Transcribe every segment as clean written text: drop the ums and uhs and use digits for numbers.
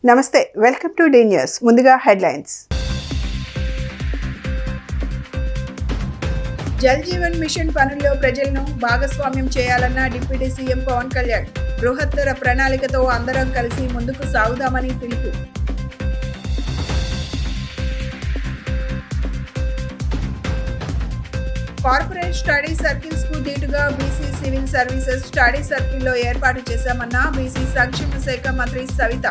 నమస్తే, welcome to D news. ముందుగా headlines. Jal Jeevan machine పనుల్లో ప్రజలను భాగస్వామ్యం చేయాలన్న డిప్యూటీ సీఎం పవన్ కళ్యాణ్. బృహత్తర ప్రణాళికతో అందరం కలిసి ముందుకు సాగుదామని పిలుపు. కార్పొరేట్ స్టడీ సర్కిల్స్ కు దీటుగా బీసీ సివిల్ సర్వీసెస్ స్టడీ సర్కిల్లో ఏర్పాటు చేశామన్న బీసీ సంక్షేమ శాఖ మంత్రి సవిత.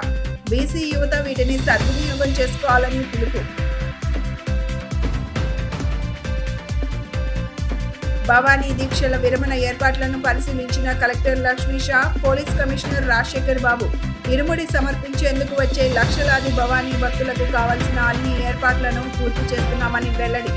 బీసీ యువత వీటిని సద్వినియోగం చేసుకోవాలని పిలుపు. భవానీ దీక్షల విరమణ ఏర్పాట్లను పరిశీలించిన collector Lakshmisha, police commissioner Rajasekhar Babu. ఇరుముడి సమర్పించేందుకు వచ్చే లక్షలాది భవానీ భక్తులకు కావాల్సిన అన్ని ఏర్పాట్లను పూర్తి చేస్తున్నామని వెల్లడి.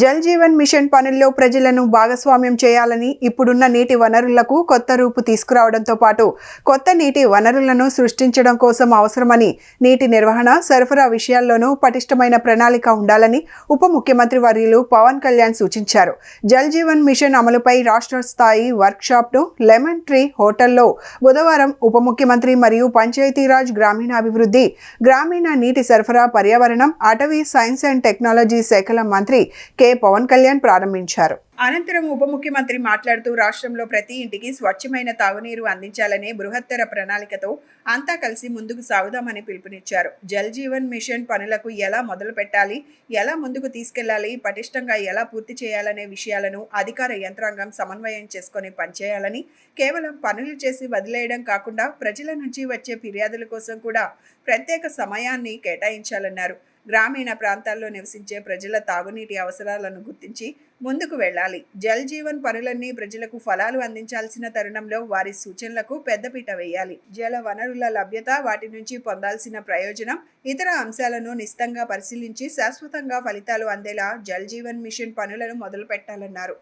జల్ జీవన్ మిషన్ పనుల్లో ప్రజలను భాగస్వామ్యం చేయాలని, ఇప్పుడున్న నీటి వనరులకు కొత్త రూపు తీసుకురావడంతో పాటు కొత్త నీటి వనరులను సృష్టించడం కోసం అవసరమని, నీటి నిర్వహణ, సరఫరా విషయాల్లోనూ పటిష్టమైన ప్రణాళిక ఉండాలని ఉప ముఖ్యమంత్రి వర్యులు పవన్ కళ్యాణ్ సూచించారు. జల్ జీవన్ మిషన్ అమలుపై రాష్ట్ర స్థాయి వర్క్షాప్ను లెమన్ ట్రీ హోటల్లో బుధవారం ఉప ముఖ్యమంత్రి మరియు పంచాయతీరాజ్, గ్రామీణాభివృద్ధి, గ్రామీణ నీటి సరఫరా, పర్యావరణం, అటవీ, సైన్స్ అండ్ టెక్నాలజీ శాఖల మంత్రి కె పవన్ కళ్యాణ్ ప్రారంభించారు. అనంతరం ఉప ముఖ్యమంత్రి మాట్లాడుతూ రాష్ట్రంలో ప్రతి ఇంటికి స్వచ్ఛమైన తాగునీరు అందించాలనే బృహత్తర ప్రణాళికతో అంతా కలిసి ముందుకు సాగుదామని పిలుపునిచ్చారు. జల్ జీవన్ మిషన్ పనులకు ఎలా మొదలు పెట్టాలి, ఎలా ముందుకు తీసుకెళ్లాలి, పటిష్టంగా ఎలా పూర్తి చేయాలనే విషయాలను అధికార యంత్రాంగం సమన్వయం చేసుకుని పనిచేయాలని, కేవలం పనులు చేసి వదిలేయడం కాకుండా ప్రజల నుంచి వచ్చే ఫిర్యాదుల కోసం కూడా ప్రత్యేక సమయాన్ని కేటాయించాలన్నారు. గ్రామీణ ప్రాంతాల్లో నివసించే ప్రజల తాగునీటి అవసరాలను గుర్తించి ముందుకు వెళ్ళాలి. జల్ జీవన్ పనులన్నీ ప్రజలకు ఫలాలు అందించాల్సిన తరుణంలో వారి సూచనలకు పెద్దపీట వేయాలి. జల వనరుల లభ్యత, వాటి నుంచి పొందాల్సిన ప్రయోజనం, ఇతర అంశాలను నిశితంగా పరిశీలించి శాశ్వతంగా ఫలితాలు అందేలా జల్ జీవన్ మిషన్ పనులను మొదలు పెట్టాలన్నారు.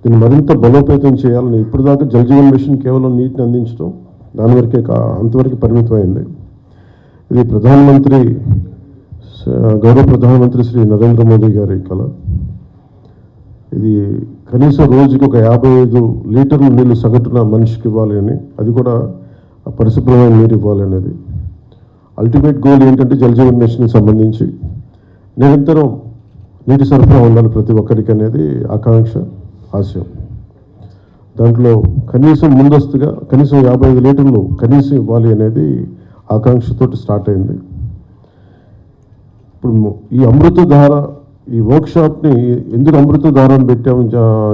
దీన్ని మరింత బలోపేతం చేయాలని. ఇప్పుడు దాకా జల్ జీవన్ మిషన్ కేవలం నీటిని అందించడం, దాని వరకే అంతవరకు పరిమితమైంది. ఇది గౌరవ ప్రధానమంత్రి శ్రీ నరేంద్ర మోదీ గారి కళ. ఇది కనీసం రోజుకి ఒక 55 లీటర్ల నీళ్లు సగటున మనిషికి ఇవ్వాలి అని, అది కూడా పరిశుభ్రమైన నీరు ఇవ్వాలి అనేది అల్టిమేట్ గోల్. ఏంటంటే జల్ జీవన్ మిషన్కి సంబంధించి నిరంతరం నీటి సరఫరా ఉండాలి ప్రతి ఒక్కరికి అనేది ఆకాంక్ష, ఆశయం. దాంట్లో కనీసం ముందస్తుగా కనీసం 55 లీటర్లు కనీసం ఇవ్వాలి అనేది ఆకాంక్షతో స్టార్ట్ అయింది. ఇప్పుడు ఈ అమృతధార, ఈ వర్క్షాప్ని ఎందుకు అమృతధార అని పెట్టాము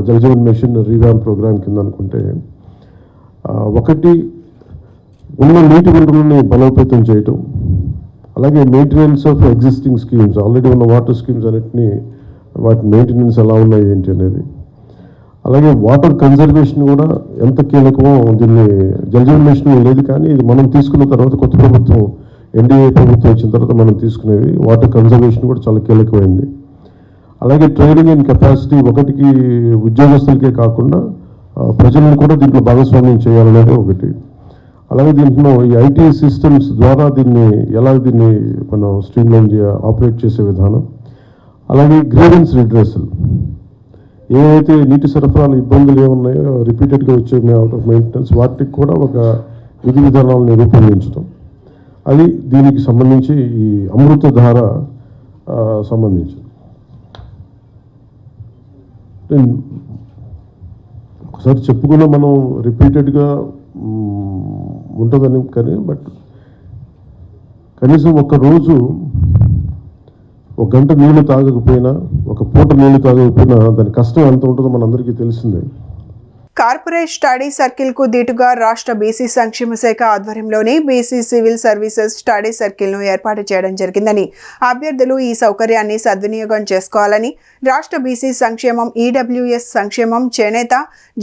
Jal Jeevan mission revamp program కింద అనుకుంటే, ఒకటి ఉన్న నీటి వనరులని బలోపేతం చేయటం, అలాగే maintenance of existing schemes, already ఉన్న వాటర్ స్కీమ్స్ అన్నిటినీ వాటి మెయింటెనెన్స్ ఎలా ఉన్నాయి ఏంటి అనేది, అలాగే వాటర్ కన్జర్వేషన్ కూడా ఎంత కీలకమో. దీన్ని జల్ జీవన్ మిషన్ లేదు, కానీ ఇది మనం తీసుకున్న తర్వాత కొత్త ప్రభుత్వం ఎన్డీఏ ప్రభుత్వం వచ్చిన తర్వాత మనం తీసుకునేవి వాటర్ కన్జర్వేషన్ కూడా చాలా కీలకమైంది. అలాగే ట్రైనింగ్ అండ్ కెపాసిటీ, ఒకటికి ఉద్యోగస్తులకే కాకుండా ప్రజలను కూడా దీంట్లో భాగస్వామ్యం చేయాలనేది ఒకటి. అలాగే దీంట్లో ఈ ఐటీ సిస్టమ్స్ ద్వారా దీన్ని మనం స్ట్రీమ్లైన్ ఆపరేట్ చేసే విధానం, అలాగే గ్రీవెన్స్ రిడ్రెసల్, ఏవైతే నీటి సరఫరాలు ఇబ్బందులు ఏమున్నాయో రిపీటెడ్గా వచ్చే అవుట్ ఆఫ్ మెయింటెనెన్స్, వాటికి కూడా ఒక విధి విధానాలను రూపొందించడం, అది దీనికి సంబంధించి ఈ అమృతధార సంబంధించి. ఒకసారి చెప్పుకున్న మనం రిపీటెడ్గా ఉంటుందని, కానీ బట్ కనీసం రోజు 1 గంట నీళ్లు తాగకపోయినా, ఒక పూట నీళ్లు తాగకపోయినా దాని కష్టం ఎంత ఉంటుందో మనందరికీ తెలిసిందే. కార్పొరేట్ స్టడీ సర్కిల్కు దీటుగా రాష్ట్ర బీసీ సంక్షేమ శాఖ ఆధ్వర్యంలోని బీసీ సివిల్ సర్వీసెస్ స్టడీ సర్కిల్ను ఏర్పాటు చేయడం జరిగిందని, అభ్యర్థులు ఈ సౌకర్యాన్ని సద్వినియోగం చేసుకోవాలని రాష్ట్ర బీసీ సంక్షేమం ఈడబ్ల్యూఎస్ సంక్షేమం చేనేత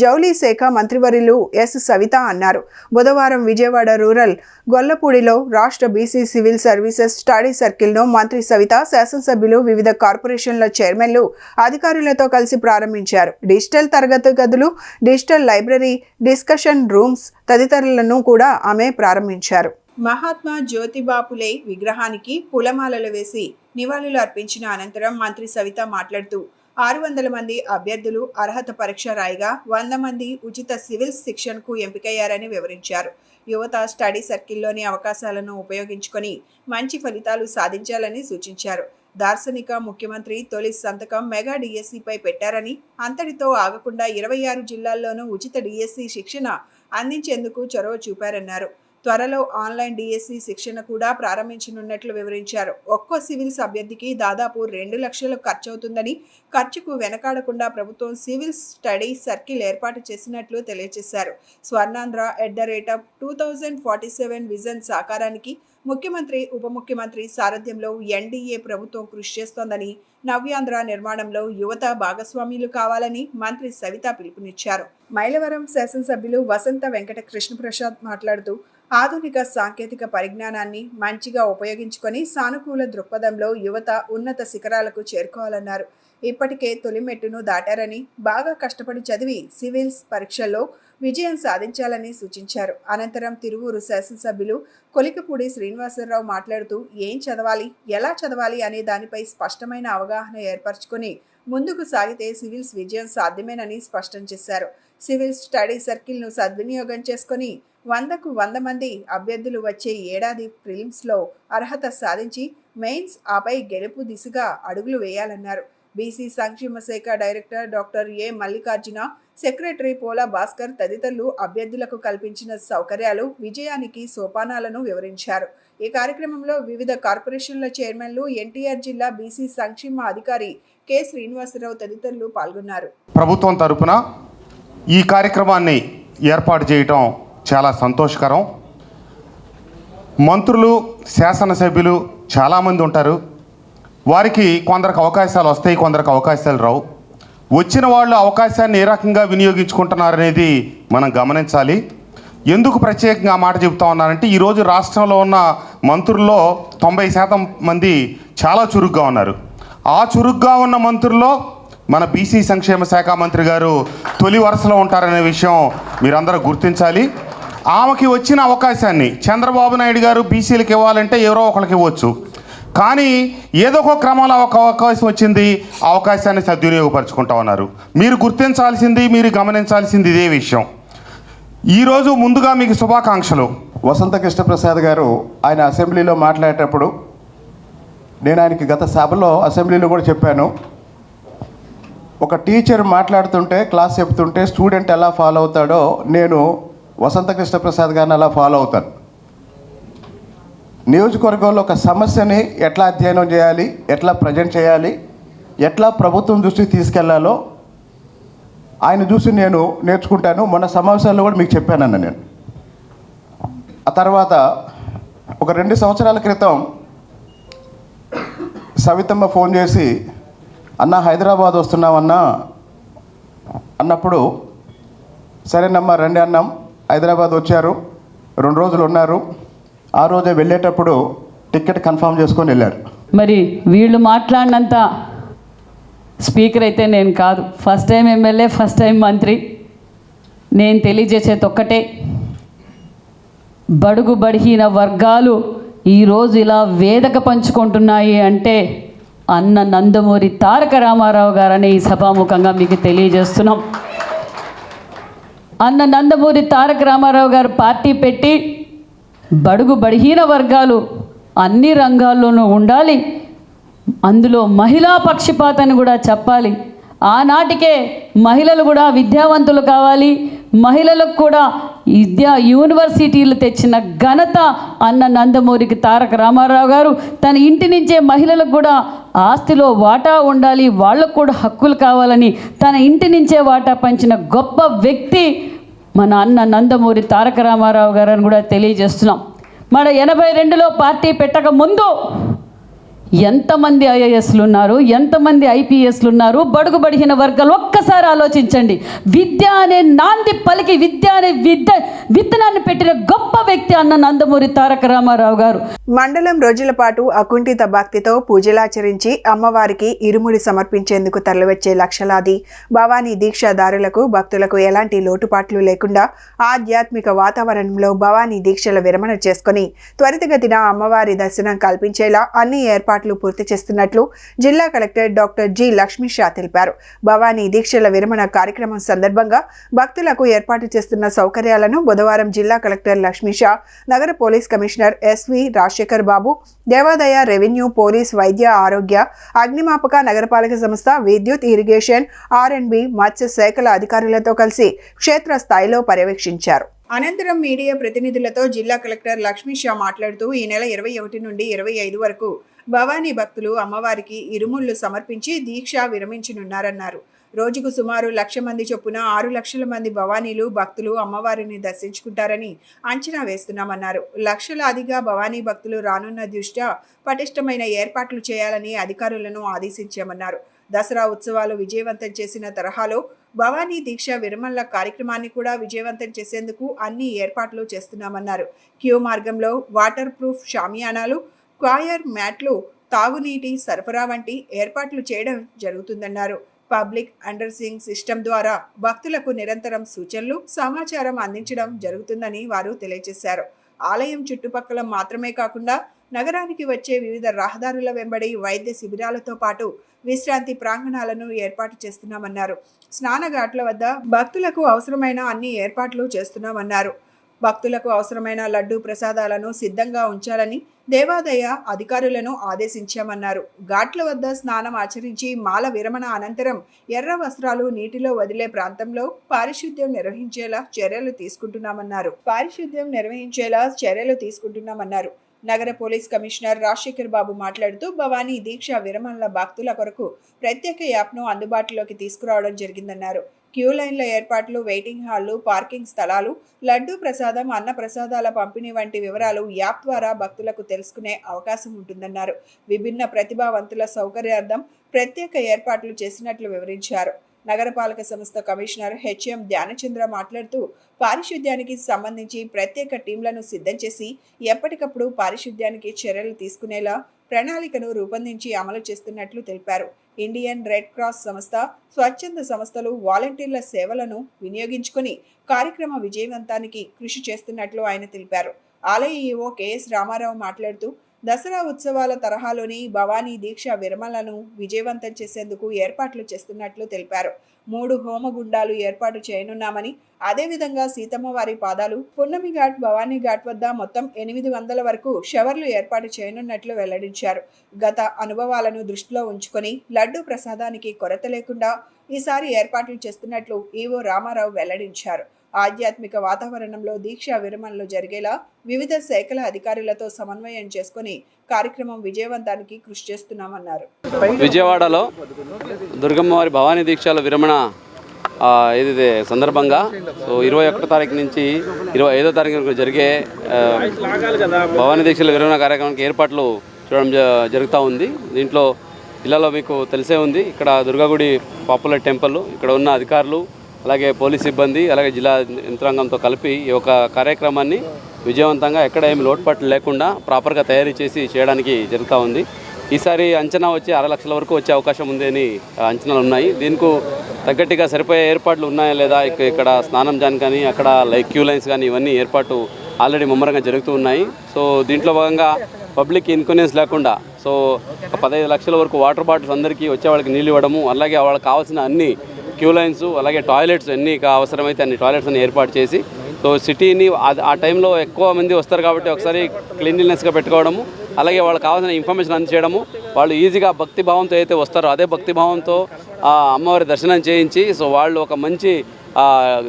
జౌళి శాఖ మంత్రివర్యులు ఎస్ సవిత అన్నారు. బుధవారం విజయవాడ రూరల్ గొల్లపూడిలో రాష్ట్ర బీసీ సివిల్ సర్వీసెస్ స్టడీ సర్కిల్ను మంత్రి సవిత, శాసనసభ్యులు, వివిధ కార్పొరేషన్ల చైర్మన్లు, అధికారులతో కలిసి ప్రారంభించారు. డిజిటల్ తరగతి గదులు, డిజిటల్ లైబ్రరీ, డిస్కషన్ రూమ్స్ తదితరులను కూడా ఆమె ప్రారంభించారు. మహాత్మా జ్యోతిబాపులే విగ్రహానికి పూలమాలలు వేసి నివాళులు అర్పించిన అనంతరం మంత్రి సవిత మాట్లాడుతూ 600 మంది అభ్యర్థులు అర్హత పరీక్ష రాయగా 100 మంది ఉచిత సివిల్ శిక్షణకు ఎంపికయ్యారని వివరించారు. యువత స్టడీ సర్కిల్లోని అవకాశాలను ఉపయోగించుకొని మంచి ఫలితాలు సాధించాలని సూచించారు. దార్శనిక ముఖ్యమంత్రి తొలి సంతకం మెగా డిఎస్సిపై పెట్టారని, అంతటితో ఆగకుండా 26 జిల్లాల్లోనూ ఉచిత డిఎస్సి శిక్షణ అందించేందుకు చొరవ చూపారన్నారు. త్వరలో ఆన్లైన్ డిఎస్సి శిక్షణ కూడా ప్రారంభించనున్నట్లు వివరించారు. ఒక్కో సివిల్స్ అభ్యర్థికి దాదాపు 2 లక్షలు ఖర్చవుతుందని, ఖర్చుకు వెనకాడకుండా ప్రభుత్వం సివిల్ స్టడీ సర్కిల్ ఏర్పాటు చేసినట్లు తెలియజేశారు. స్వర్ణాంధ్ర @2047 విజన్ సాకారానికి ముఖ్యమంత్రి, ఉప ముఖ్యమంత్రి సారథ్యంలో ఎన్డీఏ ప్రభుత్వం కృషి చేస్తోందని, నవ్యాంధ్ర నిర్మాణంలో యువత భాగస్వామ్యులు కావాలని మంత్రి సవిత పిలుపునిచ్చారు. మైలవరం శాసనసభ్యులు వసంత వెంకట కృష్ణప్రసాద్ మాట్లాడుతూ ఆధునిక సాంకేతిక పరిజ్ఞానాన్ని మంచిగా ఉపయోగించుకొని సానుకూల దృక్పథంలో యువత ఉన్నత శిఖరాలకు చేరుకోవాలన్నారు. ఇప్పటికే తొలి మెట్టును దాటారని, బాగా కష్టపడి చదివి సివిల్స్ పరీక్షల్లో విజయం సాధించాలని సూచించారు. అనంతరం తిరువూరు శాసనసభ్యులు కొలికపూడి శ్రీనివాసరావు మాట్లాడుతూ ఏం చదవాలి, ఎలా చదవాలి అనే దానిపై స్పష్టమైన అవగాహన ఏర్పరచుకొని ముందుకు సాగితే సివిల్స్ విజయం సాధ్యమేనని స్పష్టం చేశారు. సివిల్స్ స్టడీ సర్కిల్ను సద్వినియోగం చేసుకొని 100కు 100 మంది అభ్యర్థులు వచ్చే ఏడాది ప్రిలిమ్స్లో అర్హత సాధించి మెయిన్స్, ఆపై గెలుపు దిశగా అడుగులు వేయాలన్నారు. బీసీ సంక్షేమ శాఖ డైరెక్టర్ డాక్టర్ ఏ మల్లికార్జున, సెక్రటరీ పోలా భాస్కర్ తదితరులు అభ్యర్థులకు కల్పించిన సౌకర్యాలు, విజయానికి సోపానాలను వివరించారు. ఈ కార్యక్రమంలో వివిధ కార్పొరేషన్ల చైర్మన్లు, ఎన్టీఆర్ జిల్లా బీసీ సంక్షేమ అధికారి కె శ్రీనివాసరావు తదితరులు పాల్గొన్నారు. ప్రభుత్వం తరపున ఈ కార్యక్రమాన్ని ఏర్పాటు చేయటం చాలా సంతోషకరం. మంత్రులు, శాసనసభ్యులు చాలామంది ఉంటారు. వారికి కొందరికి అవకాశాలు వస్తాయి, కొందరికి అవకాశాలు రావు. వచ్చిన వాళ్ళు అవకాశాన్ని ఏ రకంగా వినియోగించుకుంటున్నారనేది మనం గమనించాలి. ఎందుకు ప్రత్యేకంగా ఆ మాట చెబుతా ఉన్నానంటే, ఈరోజు రాష్ట్రంలో ఉన్న మంత్రుల్లో 90% మంది చాలా చురుగ్గా ఉన్నారు. ఆ చురుగ్గా ఉన్న మంత్రుల్లో మన బీసీ సంక్షేమ శాఖ మంత్రి గారు తొలి వరుసలో ఉంటారనే విషయం మీరందరూ గుర్తించాలి. ఆమెకి వచ్చిన అవకాశాన్ని చంద్రబాబు నాయుడు గారు బీసీలకు ఇవ్వాలంటే ఎవరో ఒకరికి ఇవ్వచ్చు, కానీ ఏదో ఒక క్రమంలో ఒక అవకాశం వచ్చింది, ఆ అవకాశాన్ని సద్వినియోగపరుచుకుంటా ఉన్నారు. మీరు గుర్తించాల్సింది, మీరు గమనించాల్సింది ఇదే విషయం. ఈరోజు ముందుగా మీకు శుభాకాంక్షలు. వసంత కృష్ణప్రసాద్ గారు ఆయన అసెంబ్లీలో మాట్లాడేటప్పుడు, నేను ఆయనకి గత సభలో అసెంబ్లీలో కూడా చెప్పాను, ఒక టీచర్ మాట్లాడుతుంటే, క్లాస్ చెప్తుంటే స్టూడెంట్ ఎలా ఫాలో అవుతాడో నేను వసంత కృష్ణప్రసాద్ గారిని అలా ఫాలో అవుతాను. నియోజకవర్గంలో ఒక సమస్యని ఎట్లా అధ్యయనం చేయాలి, ఎట్లా ప్రజెంట్ చేయాలి, ఎట్లా ప్రభుత్వం దృష్టికి తీసుకెళ్లాలో ఆయన చూసి నేను నేర్చుకుంటాను. మొన్న సమావేశాల్లో కూడా మీకు చెప్పానన్న నేను. ఆ తర్వాత ఒక 2 సంవత్సరాల క్రితం సవితమ్మ ఫోన్ చేసి, అన్న హైదరాబాద్ వస్తున్నామన్నా అన్నప్పుడు, సరేనమ్మా రండి అన్నాం. హైదరాబాద్ వచ్చారు, 2 రోజులు ఉన్నారు. ఆ రోజే వెళ్ళేటప్పుడు టికెట్ కన్ఫర్మ్ చేసుకొని వెళ్ళారు. మరి వీళ్ళు మాట్లాడినంత స్పీకర్ అయితే నేను కాదు. First time MLA, first time మంత్రి. నేను తెలియజేసేది ఒక్కటే, బడుగు బడిహీన వర్గాలు ఈరోజు ఇలా వేదిక పంచుకుంటున్నాయి అంటే అన్న నందమూరి తారక రామారావు గారని ఈ సభాముఖంగా మీకు తెలియజేస్తున్నాం. అన్న నందమూరి తారక రామారావు గారు పార్టీ పెట్టి బడుగు బడిహీన వర్గాలు అన్ని రంగాల్లోనూ ఉండాలి, అందులో మహిళా పక్షపాతాన్ని కూడా చెప్పాలి. ఆనాటికే మహిళలు కూడా విద్యావంతులు కావాలి, మహిళలకు కూడా యూనివర్సిటీలు తెచ్చిన ఘనత అన్న నందమూరికి తారక రామారావు గారు. తన ఇంటి నుంచే మహిళలకు కూడా ఆస్తిలో వాటా ఉండాలి, వాళ్ళకు కూడా హక్కులు కావాలని తన ఇంటి నుంచే వాటా పంచిన గొప్ప వ్యక్తి మన అన్న నందమూరి తారక రామారావు గారు అని కూడా తెలియజేస్తున్నాం. మన 82లో పార్టీ పెట్టక ముందు ఎంతమంది ఐఏఎస్లు ఉన్నారు, ఎంతమంది ఐపీఎస్లు ఉన్నారు, బడుగు బడిగిన వర్గాలు ఒక్కసారి ఆలోచించండి. విద్య అనే నాంది పలికి విద్య అనే విత్తనాన్ని పెట్టిన గొప్ప వ్యక్తి అన్న నందమూరి తారక రామారావు గారు. మండలం రోజుల పాటు అకుంఠిత భక్తితో పూజలాచరించి అమ్మవారికి ఇరుముడి సమర్పించేందుకు తరలివచ్చే లక్షలాది భవానీ దీక్షాదారులకు భక్తులకు ఎలాంటి లోటుపాట్లు లేకుండా ఆధ్యాత్మిక వాతావరణంలో భవానీ దీక్షల విరమణ చేసుకుని త్వరితగతిన అమ్మవారి దర్శనం కల్పించేలా అన్ని ఏర్పాట్లు పూర్తి చేస్తున్నట్లు జిల్లా collector doctor G Lakshmi Shah తెలిపారు. భవానీ దీక్షల విరమణ కార్యక్రమం సందర్భంగా భక్తులకు ఏర్పాటు చేస్తున్న సౌకర్యాలను బుధవారం జిల్లా కలెక్టర్ లక్ష్మీ షా, నగర పోలీస్ కమిషనర్ ఎస్వి రాజశేఖర్ బాబు, దేవాదాయ, రెవెన్యూ, పోలీస్, వైద్య, ఆరోగ్య, అగ్నిమాపక, నగరపాలక సంస్థ, విద్యుత్, ఇరిగేషన్, ఆర్ఎండ్బి, మత్స్య శాఖల అధికారులతో కలిసి క్షేత్రస్థాయిలో పర్యవేక్షించారు. అనంతరం మీడియా ప్రతినిధులతో జిల్లా కలెక్టర్ లక్ష్మీ షా మాట్లాడుతూ ఈ నెల 21 నుండి 25 వరకు భవానీ భక్తులు అమ్మవారికి ఇరుముళ్లు సమర్పించి దీక్ష విరమించనున్నారన్నారు. రోజుకు సుమారు 1,00,000 మంది చొప్పున 6 లక్షల మంది భవానీలు భక్తులు అమ్మవారిని దర్శించుకుంటారని అంచనా వేస్తున్నామన్నారు. లక్షలాదిగా భవానీ భక్తులు రానున్న దృష్ట్యా పటిష్టమైన ఏర్పాట్లు చేయాలని అధికారులను ఆదేశించామన్నారు. దసరా ఉత్సవాలు విజయవంతం చేసిన తరహాలో భవానీ దీక్ష విరమణ కార్యక్రమాన్ని కూడా విజయవంతం చేసేందుకు అన్ని ఏర్పాట్లు చేస్తున్నామన్నారు. క్యూ మార్గంలో వాటర్ ప్రూఫ్ షామియానాలు, క్వాయర్ మ్యాట్లు, తాగునీటి సరఫరా వంటి ఏర్పాట్లు చేయడం జరుగుతుందన్నారు. పబ్లిక్ అండర్సింగ్ సిస్టమ్ ద్వారా భక్తులకు నిరంతరం సూచనలు, సమాచారం అందించడం జరుగుతుందని వారు తెలియజేశారు. ఆలయం చుట్టుపక్కల మాత్రమే కాకుండా నగరానికి వచ్చే వివిధ రహదారుల వెంబడి వైద్య శిబిరాలతో పాటు విశ్రాంతి ప్రాంగణాలను ఏర్పాటు చేస్తున్నామన్నారు. స్నానఘాట్ల వద్ద భక్తులకు అవసరమైన అన్ని ఏర్పాట్లు చేస్తున్నామన్నారు. భక్తులకు అవసరమైన లడ్డూ ప్రసాదాలను సిద్ధంగా ఉంచాలని దేవాదాయ అధికారులను ఆదేశించామన్నారు. ఘాట్ల వద్ద స్నానం ఆచరించి మాల విరమణ అనంతరం ఎర్ర వస్త్రాలు నీటిలో వదిలే ప్రాంతంలో పారిశుద్ధ్యం నిర్వహించేలా చర్యలు తీసుకుంటున్నామన్నారు. నగర పోలీస్ కమిషనర్ రాజశేఖర్ బాబు మాట్లాడుతూ భవానీ దీక్ష విరమణల భక్తుల కొరకు ప్రత్యేక యాప్ను అందుబాటులోకి తీసుకురావడం జరిగిందన్నారు. క్యూ లైన్ల ఏర్పాట్లు, వెయిటింగ్ హాళ్లు, పార్కింగ్ స్థలాలు, లడ్డూ ప్రసాదం, అన్న ప్రసాదాల పంపిణీ వంటి వివరాలు యాప్ ద్వారా భక్తులకు తెలుసుకునే అవకాశం ఉంటుందన్నారు. విభిన్న ప్రతిభావంతుల సౌకర్యార్థం ప్రత్యేక ఏర్పాట్లు చేసినట్లు వివరించారు. నగరపాలక సంస్థ కమిషనర్ హెచ్ఎం ధ్యానచంద్ర మాట్లాడుతూ పారిశుద్ధ్యానికి సంబంధించి ప్రత్యేక టీంలను సిద్ధం చేసి ఎప్పటికప్పుడు పారిశుద్ధ్యానికి చర్యలు తీసుకునేలా ప్రణాళికను రూపొందించి అమలు చేస్తున్నట్లు తెలిపారు. ఇండియన్ రెడ్ క్రాస్ సంస్థ, స్వచ్ఛంద సంస్థలు వాలంటీర్ల సేవలను వినియోగించుకుని కార్యక్రమ విజయవంతానికి కృషి చేస్తున్నట్లు ఆయన తెలిపారు. ఆలయ ఈవో కెఎస్ రామారావు మాట్లాడుతూ దసరా ఉత్సవాల తరహాలోని భవానీ దీక్ష విరమణలను విజయవంతం చేసేందుకు ఏర్పాట్లు చేస్తున్నట్లు తెలిపారు. 3 హోమగుండాలు ఏర్పాటు చేయనున్నామని, అదేవిధంగా సీతమ్మవారి పాదాలు, పున్నమి ఘాట్, భవానీ ఘాట్ వద్ద మొత్తం 800 వరకు షవర్లు ఏర్పాటు చేయనున్నట్లు వెల్లడించారు. గత అనుభవాలను దృష్టిలో ఉంచుకొని లడ్డూ ప్రసాదానికి కొరత లేకుండా ఈసారి ఏర్పాట్లు చేస్తున్నట్లు ఈవో రామారావు వెల్లడించారు. ఆధ్యాత్మిక వాతావరణంలో దీక్షా విరమణలు జరిగేలా వివిధ శాఖల అధికారులతో సమన్వయం చేసుకుని కార్యక్రమం విజయవంతానికి కృషి చేస్తున్నామన్నారు. విజయవాడలో దుర్గమ్మవారి భవానీ దీక్షల విరమణ ఏదైతే సందర్భంగా 21 తారీఖు నుంచి 25వ తారీఖు వరకు జరిగే భవానీ దీక్షల విరమణ కార్యక్రమానికి ఏర్పాట్లు చూడడం జరుగుతూ ఉంది. దీంట్లో జిల్లాలో మీకు తెలిసే ఉంది, ఇక్కడ దుర్గాగుడి పాపులర్ టెంపుల్, ఇక్కడ ఉన్న అధికారులు, అలాగే పోలీస్ సిబ్బంది, అలాగే జిల్లా యంత్రాంగంతో కలిపి ఈ యొక్క కార్యక్రమాన్ని విజయవంతంగా ఎక్కడ ఏమి లోటుపాట్లు లేకుండా ప్రాపర్గా తయారీ చేసి చేయడానికి జరుగుతూ ఉంది. ఈసారి అంచనా వచ్చి 6 లక్షల వరకు వచ్చే అవకాశం ఉంది అని అంచనాలు ఉన్నాయి. దీనికి తగ్గట్టుగా సరిపోయే ఏర్పాట్లు ఉన్నాయా లేదా, ఇక్కడ స్నానం జాన్ కానీ, అక్కడ క్యూ లైన్స్ కానీ, ఇవన్నీ ఏర్పాటు ఆల్రెడీ ముమ్మరంగా జరుగుతూ ఉన్నాయి. సో దీంట్లో భాగంగా పబ్లిక్ ఇన్కన్వీనియన్స్ లేకుండా 15 లక్షల వరకు వాటర్ బాటిల్స్ అందరికీ వచ్చే వాళ్ళకి నీళ్ళు ఇవ్వడము, అలాగే వాళ్ళకి కావాల్సిన అన్ని క్యూ లైన్స్, అలాగే టాయిలెట్స్ ఎన్ని అవసరమైతే అన్ని టాయిలెట్స్ అన్ని ఏర్పాటు చేసి, సిటీని ఆ టైంలో ఎక్కువ మంది వస్తారు కాబట్టి ఒకసారి క్లీన్లీనెస్గా పెట్టుకోవడము, అలాగే వాళ్ళకి కావాల్సిన ఇన్ఫర్మేషన్ అందజేయడము, వాళ్ళు ఈజీగా భక్తిభావంతో అయితే వస్తారో అదే భక్తిభావంతో అమ్మవారి దర్శనం చేయించి వాళ్ళు ఒక మంచి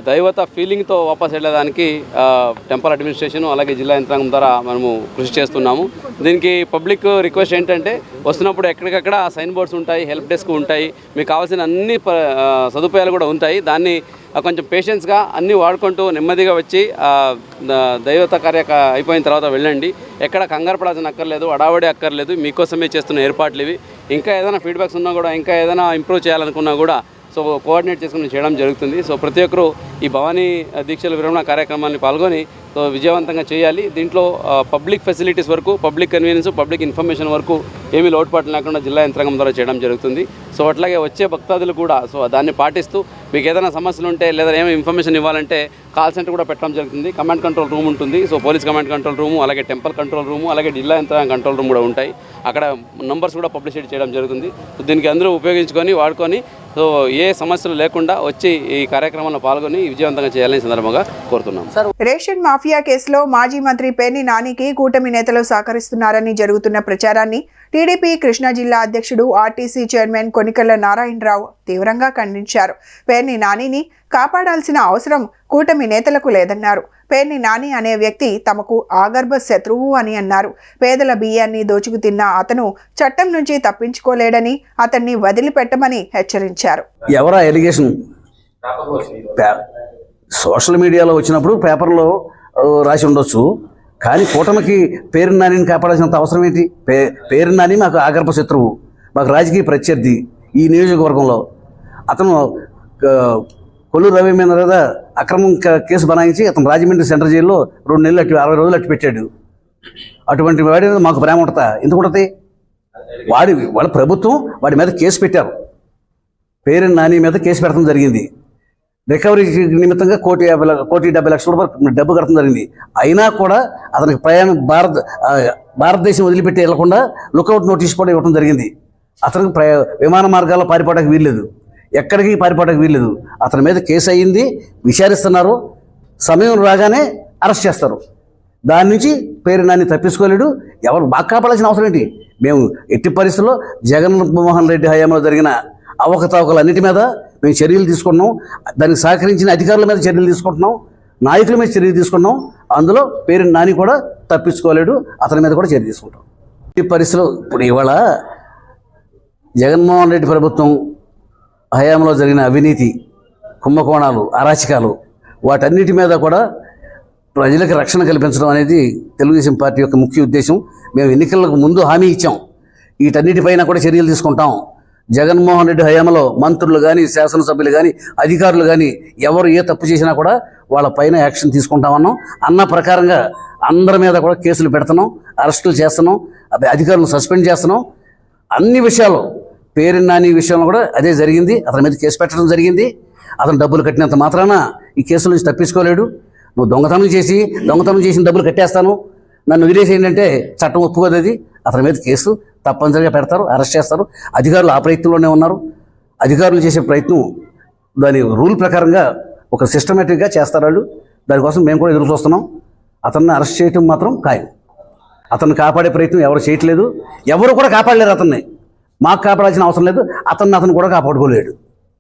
దైవత ఫీలింగ్తో వాపస్ వెళ్ళడానికి టెంపుల్ అడ్మినిస్ట్రేషన్ అలాగే జిల్లా యంత్రాంగం ద్వారా మనము కృషి చేస్తున్నాము. దీనికి పబ్లిక్ రిక్వెస్ట్ ఏంటంటే వస్తున్నప్పుడు ఎక్కడికక్కడ సైన్ బోర్డ్స్ ఉంటాయి, హెల్ప్ డెస్క్ ఉంటాయి, మీకు కావాల్సిన అన్ని సదుపాయాలు కూడా ఉంటాయి. దాన్ని కొంచెం పేషెన్స్గా అన్నీ వాడుకుంటూ నెమ్మదిగా వచ్చి దైవత అయిపోయిన తర్వాత వెళ్ళండి. ఎక్కడ కంగారు పడాల్సిన అక్కర్లేదు, అడావడి అక్కర్లేదు. మీకోసమే చేస్తున్న ఏర్పాట్లు ఇవి. ఇంకా ఏదైనా ఫీడ్బ్యాక్స్ ఉన్నా కూడా, ఇంకా ఏదైనా ఇంప్రూవ్ చేయాలనుకున్నా కూడా సో కోఆర్డినేట్ చేసుకుని చేయడం జరుగుతుంది. సో ప్రతి ఒక్కరూ ఈ భవానీ దీక్షల విరమణ కార్యక్రమాన్ని పాల్గొని సో విజయవంతంగా చేయాలి. దీంట్లో పబ్లిక్ ఫెసిలిటీస్ వరకు, పబ్లిక్ కన్వీనియన్స్, పబ్లిక్ ఇన్ఫర్మేషన్ వరకు ఏమీ లోటుపాట్లు లేకుండా జిల్లా యంత్రాంగం ద్వారా చేయడం జరుగుతుంది. సో అట్లాగే వచ్చే భక్తాదులు కూడా సో దాన్ని పాటిస్తూ మీకు ఏదైనా సమస్యలు ఉంటే లేదా ఏమైనా ఇన్ఫర్మేషన్ ఇవ్వాలంటే కాల్ సెంటర్ కూడా పెట్టడం జరుగుతుంది. కమాండ్ కంట్రోల్ రూమ్ ఉంటుంది. So police command control room, అలాగే టెంపుల్ కంట్రోల్ రూము, అలాగే జిల్లా యంత్రాంగ కంట్రోల్ రూమ్ కూడా ఉంటాయి. అక్కడ నంబర్స్ కూడా పబ్లిసిటీ చేయడం జరుగుతుంది. సో దీనికి అందరూ ఉపయోగించుకొని వాడుకొని సో ఏ సమస్యలు లేకుండా వచ్చి ఈ కార్యక్రమంలో పాల్గొని విజయవంతంగా చేయాలని సందర్భంగా కోరుతున్నాం. రేషన్ మాఫియా కేసులో మాజీ మంత్రి పేర్ని నానికి కూటమి నేతలు సహకరిస్తున్నారని జరుగుతున్న ప్రచారాన్ని టీడీపీ కృష్ణా జిల్లా అధ్యక్షుడు ఆర్టీసీ చైర్మన్ కొనికళ్ళ నారాయణరావు తీవ్రంగా ఖండించారు. పేర్ని నానిని కాపాడాల్సిన అవసరం కూటమి నేతలకు లేదన్నారు. పేర్ని నాని అనే వ్యక్తి తమకు ఆగర్భ శత్రువు అని అన్నారు. పేదల బియ్యాన్ని దోచుకు తిన్న అతను చట్టం నుంచి తప్పించుకోలేడని అతన్ని వదిలిపెట్టమని హెచ్చరించారు. ఎవరా ఎలిగేషన్ సోషల్ మీడియాలో వచ్చినప్పుడు పేపర్లో రాసి ఉండొచ్చు, కానీ కూటమికి పేరు నానిని కాపాడాల్సినంత అవసరం ఏంటి? పేరు నాని మాకు ఆగర్భ శత్రువు, మాకు రాజకీయ ప్రత్యర్థి. ఈ నియోజకవర్గంలో అతను కొల్లూరు రవి మీద కదా అక్రమం కేసు బనాయించి అతను రాజమండ్రి సెంట్రల్ జైల్లో 2 నెలలు 60 రోజులు అట్టు పెట్టాడు. అటువంటి వాడి మీద మాకు ప్రేమ ఉంటుందా? ఎందుకు ఉంటుంది? వాళ్ళ ప్రభుత్వం వాడి మీద కేసు పెట్టారు. పేరు నాని మీద కేసు పెట్టడం జరిగింది. రికవరీ నిమిత్తంగా 1,70,00,000 రూపాయలు డబ్బు కట్టడం జరిగింది. అయినా కూడా అతనికి ప్రయాణం భారతదేశం వదిలిపెట్టి వెళ్లకుండా లుకౌట్ నోటీస్ కూడా ఇవ్వడం జరిగింది. అతనికి విమాన మార్గాల్లో పారిపోవడానికి వీల్లేదు, ఎక్కడికి పారిపోవడానికి వీల్లేదు. అతని మీద కేసు అయ్యింది, విచారిస్తున్నారు. సమయం రాగానే అరెస్ట్ చేస్తారు. దాని నుంచి పేరు నాని తప్పించుకోలేడు. ఎవరు బాగా కాపాడాల్సిన అవసరం ఏంటి? మేము ఎట్టి పరిస్థితుల్లో జగన్మోహన్ రెడ్డి హయాంలో జరిగిన అవకతవకలన్నిటి మీద మేము చర్యలు తీసుకున్నాం. దానికి సహకరించిన అధికారుల మీద చర్యలు తీసుకుంటున్నాం, నాయకుల మీద చర్యలు తీసుకున్నాం. అందులో పేరు నాని కూడా తప్పించుకోలేడు, అతని మీద కూడా చర్య తీసుకుంటాం. ఈ పరిస్థితిలో ఇప్పుడు ఇవాళ జగన్మోహన్ రెడ్డి ప్రభుత్వం హయాంలో జరిగిన అవినీతి, కుంభకోణాలు, అరాచకాలు వాటన్నిటి మీద కూడా ప్రజలకు రక్షణ కల్పించడం అనేది తెలుగుదేశం పార్టీ యొక్క ముఖ్య ఉద్దేశం. మేము ఎన్నికలకు ముందు హామీ ఇచ్చాం, వీటన్నిటిపైన కూడా చర్యలు తీసుకుంటాం. జగన్మోహన్ రెడ్డి హయాంలో మంత్రులు కానీ, శాసనసభ్యులు కానీ, అధికారులు కానీ ఎవరు ఏ తప్పు చేసినా కూడా వాళ్ళ పైన యాక్షన్ తీసుకుంటామన్నాం. అన్న ప్రకారంగా అందరి మీద కూడా కేసులు పెడుతున్నాం, అరెస్టులు చేస్తున్నాం, అధికారులను సస్పెండ్ చేస్తున్నాం. అన్ని విషయాలు పేరు నాని విషయంలో కూడా అదే జరిగింది. అతని మీద కేసు పెట్టడం జరిగింది. అతను డబ్బులు కట్టినంత మాత్రాన ఈ కేసుల నుంచి తప్పించుకోలేడు. నువ్వు దొంగతనం చేసిన డబ్బులు కట్టేస్తాను, నన్ను వదిలేసేయండి అంటే చట్టం ఒప్పుకోదు. అది అతని మీద కేసు తప్పనిసరిగా పెడతారు, అరెస్ట్ చేస్తారు. అధికారులు ఆ ప్రయత్నంలోనే ఉన్నారు. అధికారులు చేసే ప్రయత్నం దాని రూల్ ప్రకారంగా ఒక సిస్టమేటిక్గా చేస్తారు వాళ్ళు. దానికోసం మేము కూడా ఎదురు చూస్తున్నాం. అతన్ని అరెస్ట్ చేయటం మాత్రం ఖాయం. అతన్ని కాపాడే ప్రయత్నం ఎవరు చేయట్లేదు, ఎవరు కూడా కాపాడలేరు. అతన్ని మాకు కాపాడాల్సిన అవసరం లేదు, అతను కూడా కాపాడుకోలేడు.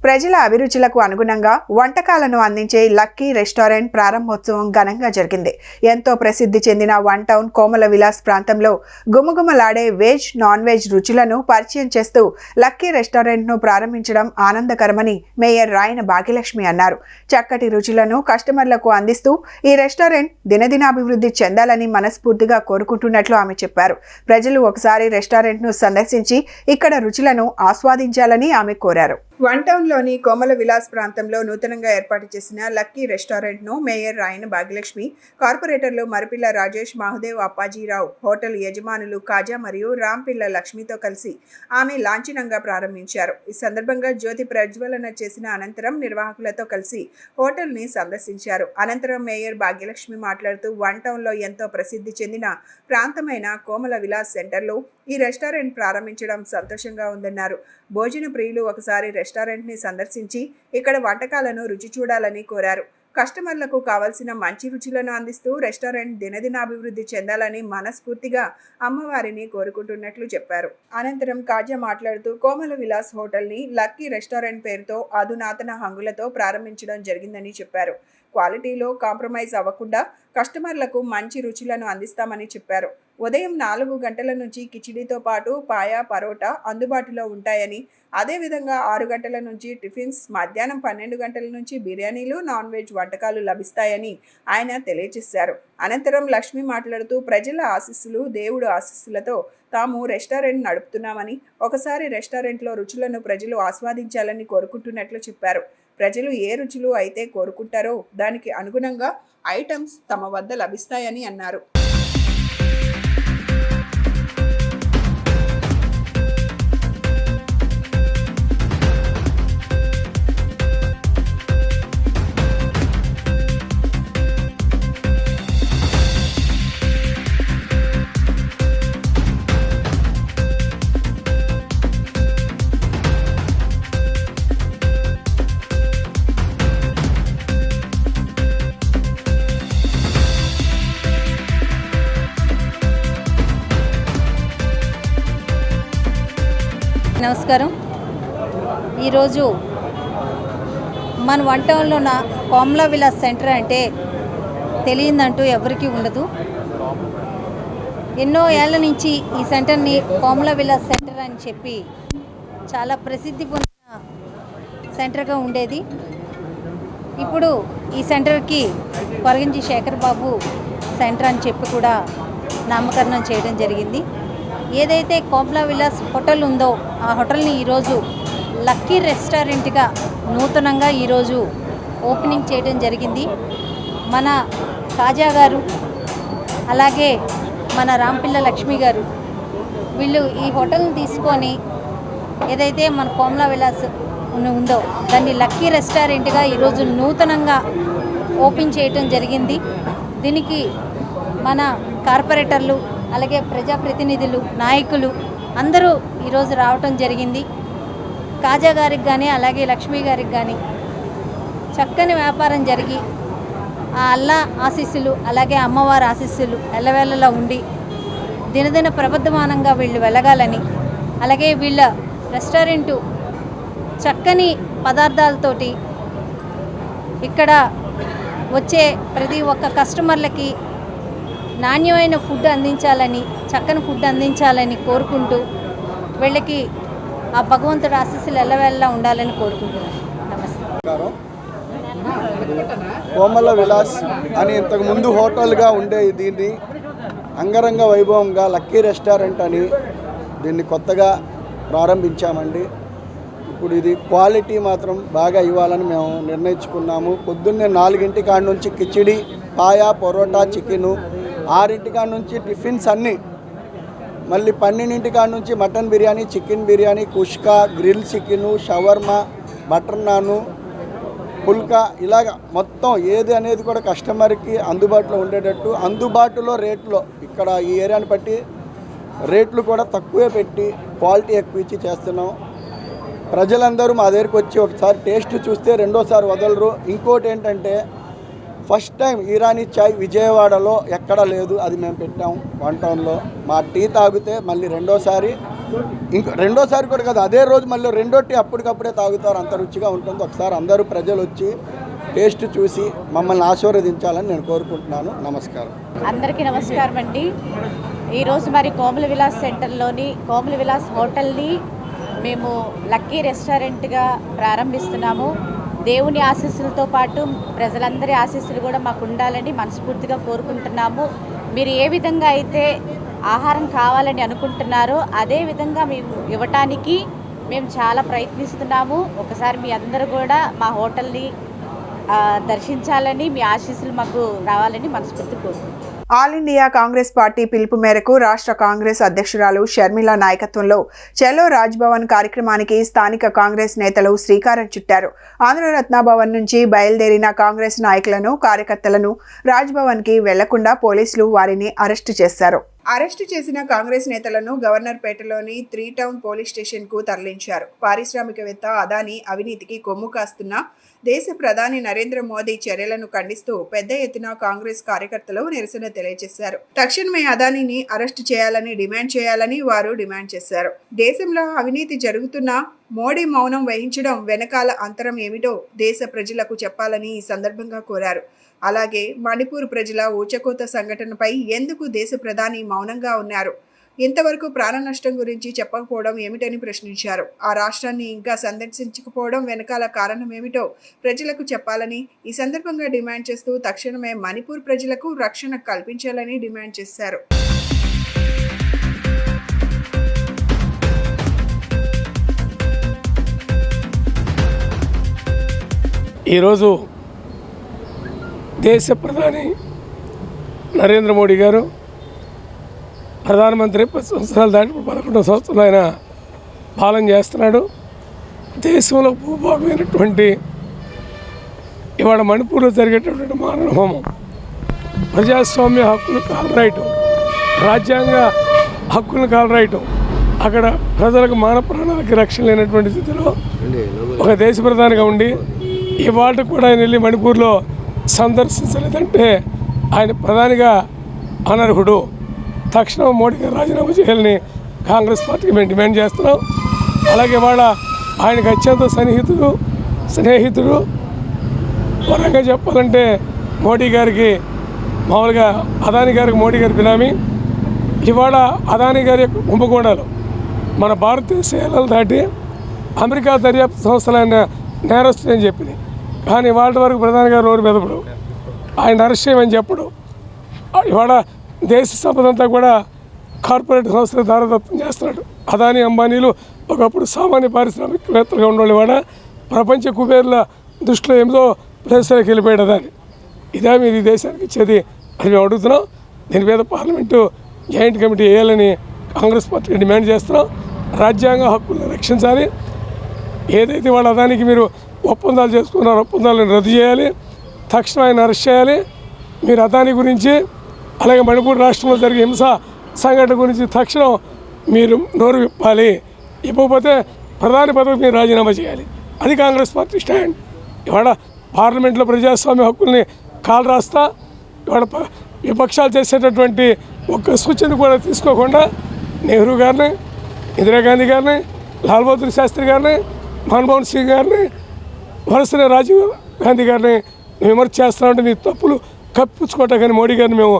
ప్రజల అభిరుచులకు అనుగుణంగా వంటకాలను అందించే లక్కీ రెస్టారెంట్ ప్రారంభోత్సవం ఘనంగా జరిగింది. ఎంతో ప్రసిద్ధి చెందిన వన్ టౌన్ కోమల విలాస్ ప్రాంతంలో గుమగుమలాడే వెజ్, నాన్ వెజ్ రుచులను పరిచయం చేస్తూ లక్కీ రెస్టారెంట్ను ప్రారంభించడం ఆనందకరమని మేయర్ రాయన భాగ్యలక్ష్మి అన్నారు. చక్కటి రుచులను కస్టమర్లకు అందిస్తూ ఈ రెస్టారెంట్ దినదినాభివృద్ధి చెందాలని మనస్ఫూర్తిగా కోరుకుంటున్నట్లు ఆమె చెప్పారు. ప్రజలు ఒకసారి రెస్టారెంట్ను సందర్శించి ఇక్కడ రుచులను ఆస్వాదించాలని ఆమె కోరారు. వన్ టౌన్లోని కోమల విలాస్ ప్రాంతంలో నూతనంగా ఏర్పాటు చేసిన లక్కీ రెస్టారెంట్ను మేయర్ రాయన భాగ్యలక్ష్మి, కార్పొరేటర్లు మరిపిల్ల రాజేష్, మహదేవ్, అప్పాజీరావు, హోటల్ యజమానులు కాజా మరియు రాంపిల్ల లక్ష్మితో కలిసి ఆమె లాంఛనంగా ప్రారంభించారు. ఈ సందర్భంగా జ్యోతి ప్రజ్వలన చేసిన అనంతరం నిర్వాహకులతో కలిసి హోటల్ని సందర్శించారు. అనంతరం మేయర్ భాగ్యలక్ష్మి మాట్లాడుతూ వన్ టౌన్లో ఎంతో ప్రసిద్ధి చెందిన ప్రాంతమైన కోమల విలాస్ సెంటర్లో ఈ రెస్టారెంట్ ప్రారంభించడం సంతోషంగా ఉందన్నారు. భోజన ప్రియులు ఒకసారి రెస్టారెంట్ని సందర్శించి ఇక్కడ వంటకాలను రుచి చూడాలని కోరారు. కస్టమర్లకు కావలసిన మంచి రుచులను అందిస్తూ రెస్టారెంట్ దినదినాభివృద్ధి చెందాలని మనస్ఫూర్తిగా అమ్మవారిని కోరుకుంటున్నట్లు చెప్పారు. అనంతరం కాజా మాట్లాడుతూ కోమల విలాస్ హోటల్ని లక్కీ రెస్టారెంట్ పేరుతో అధునాతన హంగులతో ప్రారంభించడం జరిగిందని చెప్పారు. క్వాలిటీలో కాంప్రమైజ్ అవ్వకుండా కస్టమర్లకు మంచి రుచులను అందిస్తామని చెప్పారు. ఉదయం 4 గంటల నుంచి కిచిడీతో పాటు పాయా పరోటా అందుబాటులో ఉంటాయని, అదేవిధంగా 6 గంటల నుంచి టిఫిన్స్, మధ్యాహ్నం 12 గంటల నుంచి బిర్యానీలు, నాన్ వెజ్ వంటకాలు లభిస్తాయని ఆయన తెలియజేశారు. అనంతరం లక్ష్మి మాట్లాడుతూ ప్రజల ఆశీస్సులు, దేవుడు ఆశీస్సులతో తాము రెస్టారెంట్ నడుపుతున్నామని, ఒకసారి రెస్టారెంట్లో రుచులను ప్రజలు ఆస్వాదించాలని కోరుకుంటున్నట్లు చెప్పారు. ప్రజలు ఏ రుచులు అయితే కోరుకుంటారో దానికి అనుగుణంగా ఐటమ్స్ తమ వద్ద లభిస్తాయని అన్నారు. నమస్కారం. ఈరోజు మన వన్ టౌన్లో ఉన్న కోమల విలాస్ సెంటర్ అంటే తెలియదంటూ ఎవరికీ ఉండదు. ఎన్నో ఏళ్ల నుంచి ఈ సెంటర్ని కోమల విలాస్ సెంటర్ అని చెప్పి చాలా ప్రసిద్ధి పొందిన సెంటర్గా ఉండేది. ఇప్పుడు ఈ సెంటర్కి కొరగించి శేఖర్ బాబు సెంటర్ అని చెప్పి కూడా నామకరణం చేయడం జరిగింది. ఏదైతే కోమల విలాస్ హోటల్ ఉందో ఆ హోటల్ని ఈరోజు లక్కీ రెస్టారెంట్గా నూతనంగా ఈరోజు ఓపెనింగ్ చేయడం జరిగింది. మన కాజా గారు, అలాగే మన రాంపిల్ల లక్ష్మి గారు, వీళ్ళు ఈ హోటల్ని తీసుకొని ఏదైతే మన కోమల విలాస్ ఉందో దాన్ని లక్కీ రెస్టారెంట్గా ఈరోజు నూతనంగా ఓపెన్ చేయడం జరిగింది. దీనికి మన కార్పొరేటర్లు, అలాగే ప్రజాప్రతినిధులు, నాయకులు అందరూ ఈరోజు రావటం జరిగింది. కాజా గారికి కానీ అలాగే లక్ష్మీ గారికి కానీ చక్కని వ్యాపారం జరిగి ఆ అల్లా ఆశీస్సులు అలాగే అమ్మవారి ఆశీస్సులు ఎల్లవేళలా ఉండి దినదిన ప్రబద్ధమానంగా వీళ్ళు వెళ్ళగాలని, అలాగే వీళ్ళ రెస్టారెంటు చక్కని పదార్థాలతోటి ఇక్కడ వచ్చే ప్రతి ఒక్క కస్టమర్లకి నాణ్యమైన ఫుడ్ అందించాలని, చక్కని ఫుడ్ అందించాలని కోరుకుంటూ వీళ్ళకి ఆ భగవంతుడి ఆశీస్సులు ఎల్లవేళలా ఉండాలని కోరుకుంటున్నాను. నమస్తే. కోమల విలాస్ అని ఇంతకుముందు హోటల్గా ఉండే దీన్ని అంగరంగ వైభవంగా లక్కీ రెస్టారెంట్ అని దీన్ని కొత్తగా ప్రారంభించామండి. ఇప్పుడు ఇది క్వాలిటీ మాత్రం బాగా ఇవ్వాలని మేము నిర్ణయించుకున్నాము. పొద్దున్నే 4 కాడ నుంచి కిచిడి, పాయా, పొరోటా, చికెను, 6 కాడ నుంచి టిఫిన్స్ అన్నీ, మళ్ళీ 12 కాడ నుంచి mutton biryani, chicken biryani, కుష్కా, grill chicken, shawarma, butter నాను, పుల్కా, ఇలాగ మొత్తం ఏది అనేది కూడా కస్టమర్కి అందుబాటులో ఉండేటట్టు, అందుబాటులో రేట్లో ఇక్కడ ఈ ఏరియాని బట్టి రేట్లు కూడా తక్కువే పెట్టి క్వాలిటీ ఎక్కువ ఇచ్చి చేస్తున్నాం. ప్రజలందరూ మా దగ్గరికి వచ్చి ఒకసారి టేస్ట్ చూస్తే రెండోసారి వదలరు. ఇంకోటి ఏంటంటే ఫస్ట్ టైం ఇరానీ చాయ్ విజయవాడలో ఎక్కడా లేదు, అది మేము పెట్టాం వన్ టౌన్లో. మా టీ తాగితే మళ్ళీ రెండోసారి కూడా కాదు, అదే రోజు మళ్ళీ రెండో టీ అప్పటికప్పుడే తాగుతారు, అంత రుచిగా ఉంటుంది. ఒకసారి అందరూ ప్రజలు వచ్చి టేస్ట్ చూసి మమ్మల్ని ఆశీర్వదించాలని నేను కోరుకుంటున్నాను. నమస్కారం. అందరికీ నమస్కారం అండి. ఈరోజు మరి కోమల విలాస్ సెంటర్లోని కోమల విలాస్ హోటల్ని మేము లక్కీ రెస్టారెంట్గా ప్రారంభిస్తున్నాము. దేవుని ఆశీస్సులతో పాటు ప్రజలందరి ఆశీస్సులు కూడా మాకు ఉండాలని మనస్ఫూర్తిగా కోరుకుంటున్నాము. మీరు ఏ విధంగా అయితే ఆహారం కావాలని అనుకుంటున్నారో అదే విధంగా మేము ఇవ్వటానికి మేము చాలా ప్రయత్నిస్తున్నాము. ఒకసారి మీ అందరూ కూడా మా హోటల్ని దర్శించాలని, మీ ఆశీస్సులు మాకు రావాలని మనస్ఫూర్తిగా కోరుకుంటున్నాము. ఆల్ ఇండియా కాంగ్రెస్ పార్టీ పిలుపు మేరకు రాష్ట్ర కాంగ్రెస్ అధ్యక్షురాలు షర్మిల నాయకత్వంలో చలో రాజ్భవన్ కార్యక్రమానికి స్థానిక కాంగ్రెస్ నేతలు శ్రీకారం చుట్టారు. ఆంధ్రరత్న భవన్ నుంచి బయలుదేరిన కాంగ్రెస్ నాయకులను, కార్యకర్తలను రాజ్భవన్కి వెళ్లకుండా పోలీసులు వారిని అరెస్టు చేశారు. అరెస్టు చేసిన కాంగ్రెస్ నేతలను గవర్నర్పేటలోని 3 టౌన్ పోలీస్ స్టేషన్కు తరలించారు. పారిశ్రామికవేత్త అదానీ అవినీతికి కొమ్ము కాస్తున్న దేశ ప్రధాని నరేంద్ర మోదీ చర్యలను ఖండిస్తూ పెద్ద ఎత్తున కాంగ్రెస్ కార్యకర్తలు నిరసన తెలియజేశారు. తక్షణమే అదానీని అరెస్టు చేయాలని వారు డిమాండ్ చేశారు. దేశంలో అవినీతి జరుగుతున్నా మోడీ మౌనం వహించడం వెనకాల అంతరం ఏమిటో దేశ ప్రజలకు చెప్పాలని ఈ సందర్భంగా కోరారు. అలాగే మణిపూర్ ప్రజల ఊచకోత సంఘటనపై ఎందుకు దేశ ప్రధాని మౌనంగా ఉన్నారు? ఇంతవరకు ప్రాణ నష్టం గురించి చెప్పకపోవడం ఏమిటని ప్రశ్నించారు. ఆ రాష్ట్రాన్ని ఇంకా సందర్శించకపోవడం వెనకాల కారణం ఏమిటో ప్రజలకు చెప్పాలని ఈ సందర్భంగా డిమాండ్ చేస్తూ తక్షణమే మణిపూర్ ప్రజలకు రక్షణ కల్పించాలని డిమాండ్ చేశారు. ఈరోజు దేశ ప్రధాని నరేంద్ర మోడీ గారు ప్రధానమంత్రి 10 సంవత్సరాలు దాటి 11వ సంవత్సరంలో ఆయన పాలన చేస్తున్నాడు. దేశంలో భూభాగమైనటువంటి ఇవాళ మణిపూర్లో జరిగేటటువంటి మారణ హోమం ప్రజాస్వామ్య హక్కులు కాలరాయటం, రాజ్యాంగ హక్కులను కాలరాయటం, అక్కడ ప్రజలకు మానవ ప్రాణాలకి రక్షణ లేనటువంటి స్థితిలో ఒక దేశ ప్రధానిగా ఉండి ఇవాళ కూడా ఆయన వెళ్ళి మణిపూర్లో సందర్శించలేదంటే ఆయన ప్రధానిగా అనర్హుడు. తక్షణం మోడీ గారు రాజీనామా చేయాలని కాంగ్రెస్ పార్టీకి మేము డిమాండ్ చేస్తున్నాం. అలాగే వాళ్ళ ఆయనకు అత్యంత స్నేహితుడు వరంగా చెప్పాలంటే మోడీ గారికి మామూలుగా అదానీ గారికి మోడీ గారి బినామీ. ఇవాళ అదానీ గారి యొక్క కుంభకోణాలు మన భారతదేశాలను దాటి అమెరికా దర్యాప్తు సంస్థలు ఆయన నేరస్తుని చెప్పింది. కానీ వాళ్ళ వరకు ప్రధాని గారు నోరు మెదపడు, ఆయన అరెస్ట్ చేయమని చెప్పడు. ఇవాళ దేశ సంపద అంతా కూడా కార్పొరేట్ సంస్థలు దారదత్తం చేస్తున్నాడు. అదానీ అంబానీలు ఒకప్పుడు సామాన్య పారిశ్రామికవేత్తలుగా ఉండేవాళ్ళు ఇవాళ ప్రపంచ కుబేర్ల దృష్టిలో 8వ ప్లేస్లోకి వెళ్ళిపోయాడు అదానీ. ఇదే మీరు ఈ దేశానికి ఇచ్చేది అని మేము అడుగుతున్నాం. దీని మీద పార్లమెంటు జాయింట్ కమిటీ వేయాలని కాంగ్రెస్ పార్టీ డిమాండ్ చేస్తున్నాం. రాజ్యాంగ హక్కులను రక్షించాలి. ఏదైతే వాళ్ళ అదానికి మీరు ఒప్పందాలు చేసుకున్నారో ఒప్పందాలను రద్దు చేయాలి. తక్షణం ఆయన అరెస్ట్ చేయాలి. మీరు అదానీ గురించి అలాగే మణిపూర్ రాష్ట్రంలో జరిగే హింస సంఘటన గురించి తక్షణం మీరు నోరు విప్పాలి. ఇవ్వకపోతే ప్రధాని పదవికి మీరు రాజీనామా చేయాలి. అది కాంగ్రెస్ పార్టీ స్టాండ్. ఇవాళ పార్లమెంట్లో ప్రజాస్వామ్య హక్కుల్ని కాలు రాస్తా ఇవాళ విపక్షాలు చేసేటటువంటి ఒక్క సూచన కూడా తీసుకోకుండా నెహ్రూ గారిని, ఇందిరాగాంధీ గారిని, లాల్ బహదూర్ శాస్త్రి గారిని, మన్మోహన్ సింగ్ గారిని, వరుసనే రాజీవ్ గాంధీ గారిని విమర్శ చేస్తున్నామంటే మీ తప్పులు కప్పించుకోవటానికి మోడీ గారిని మేము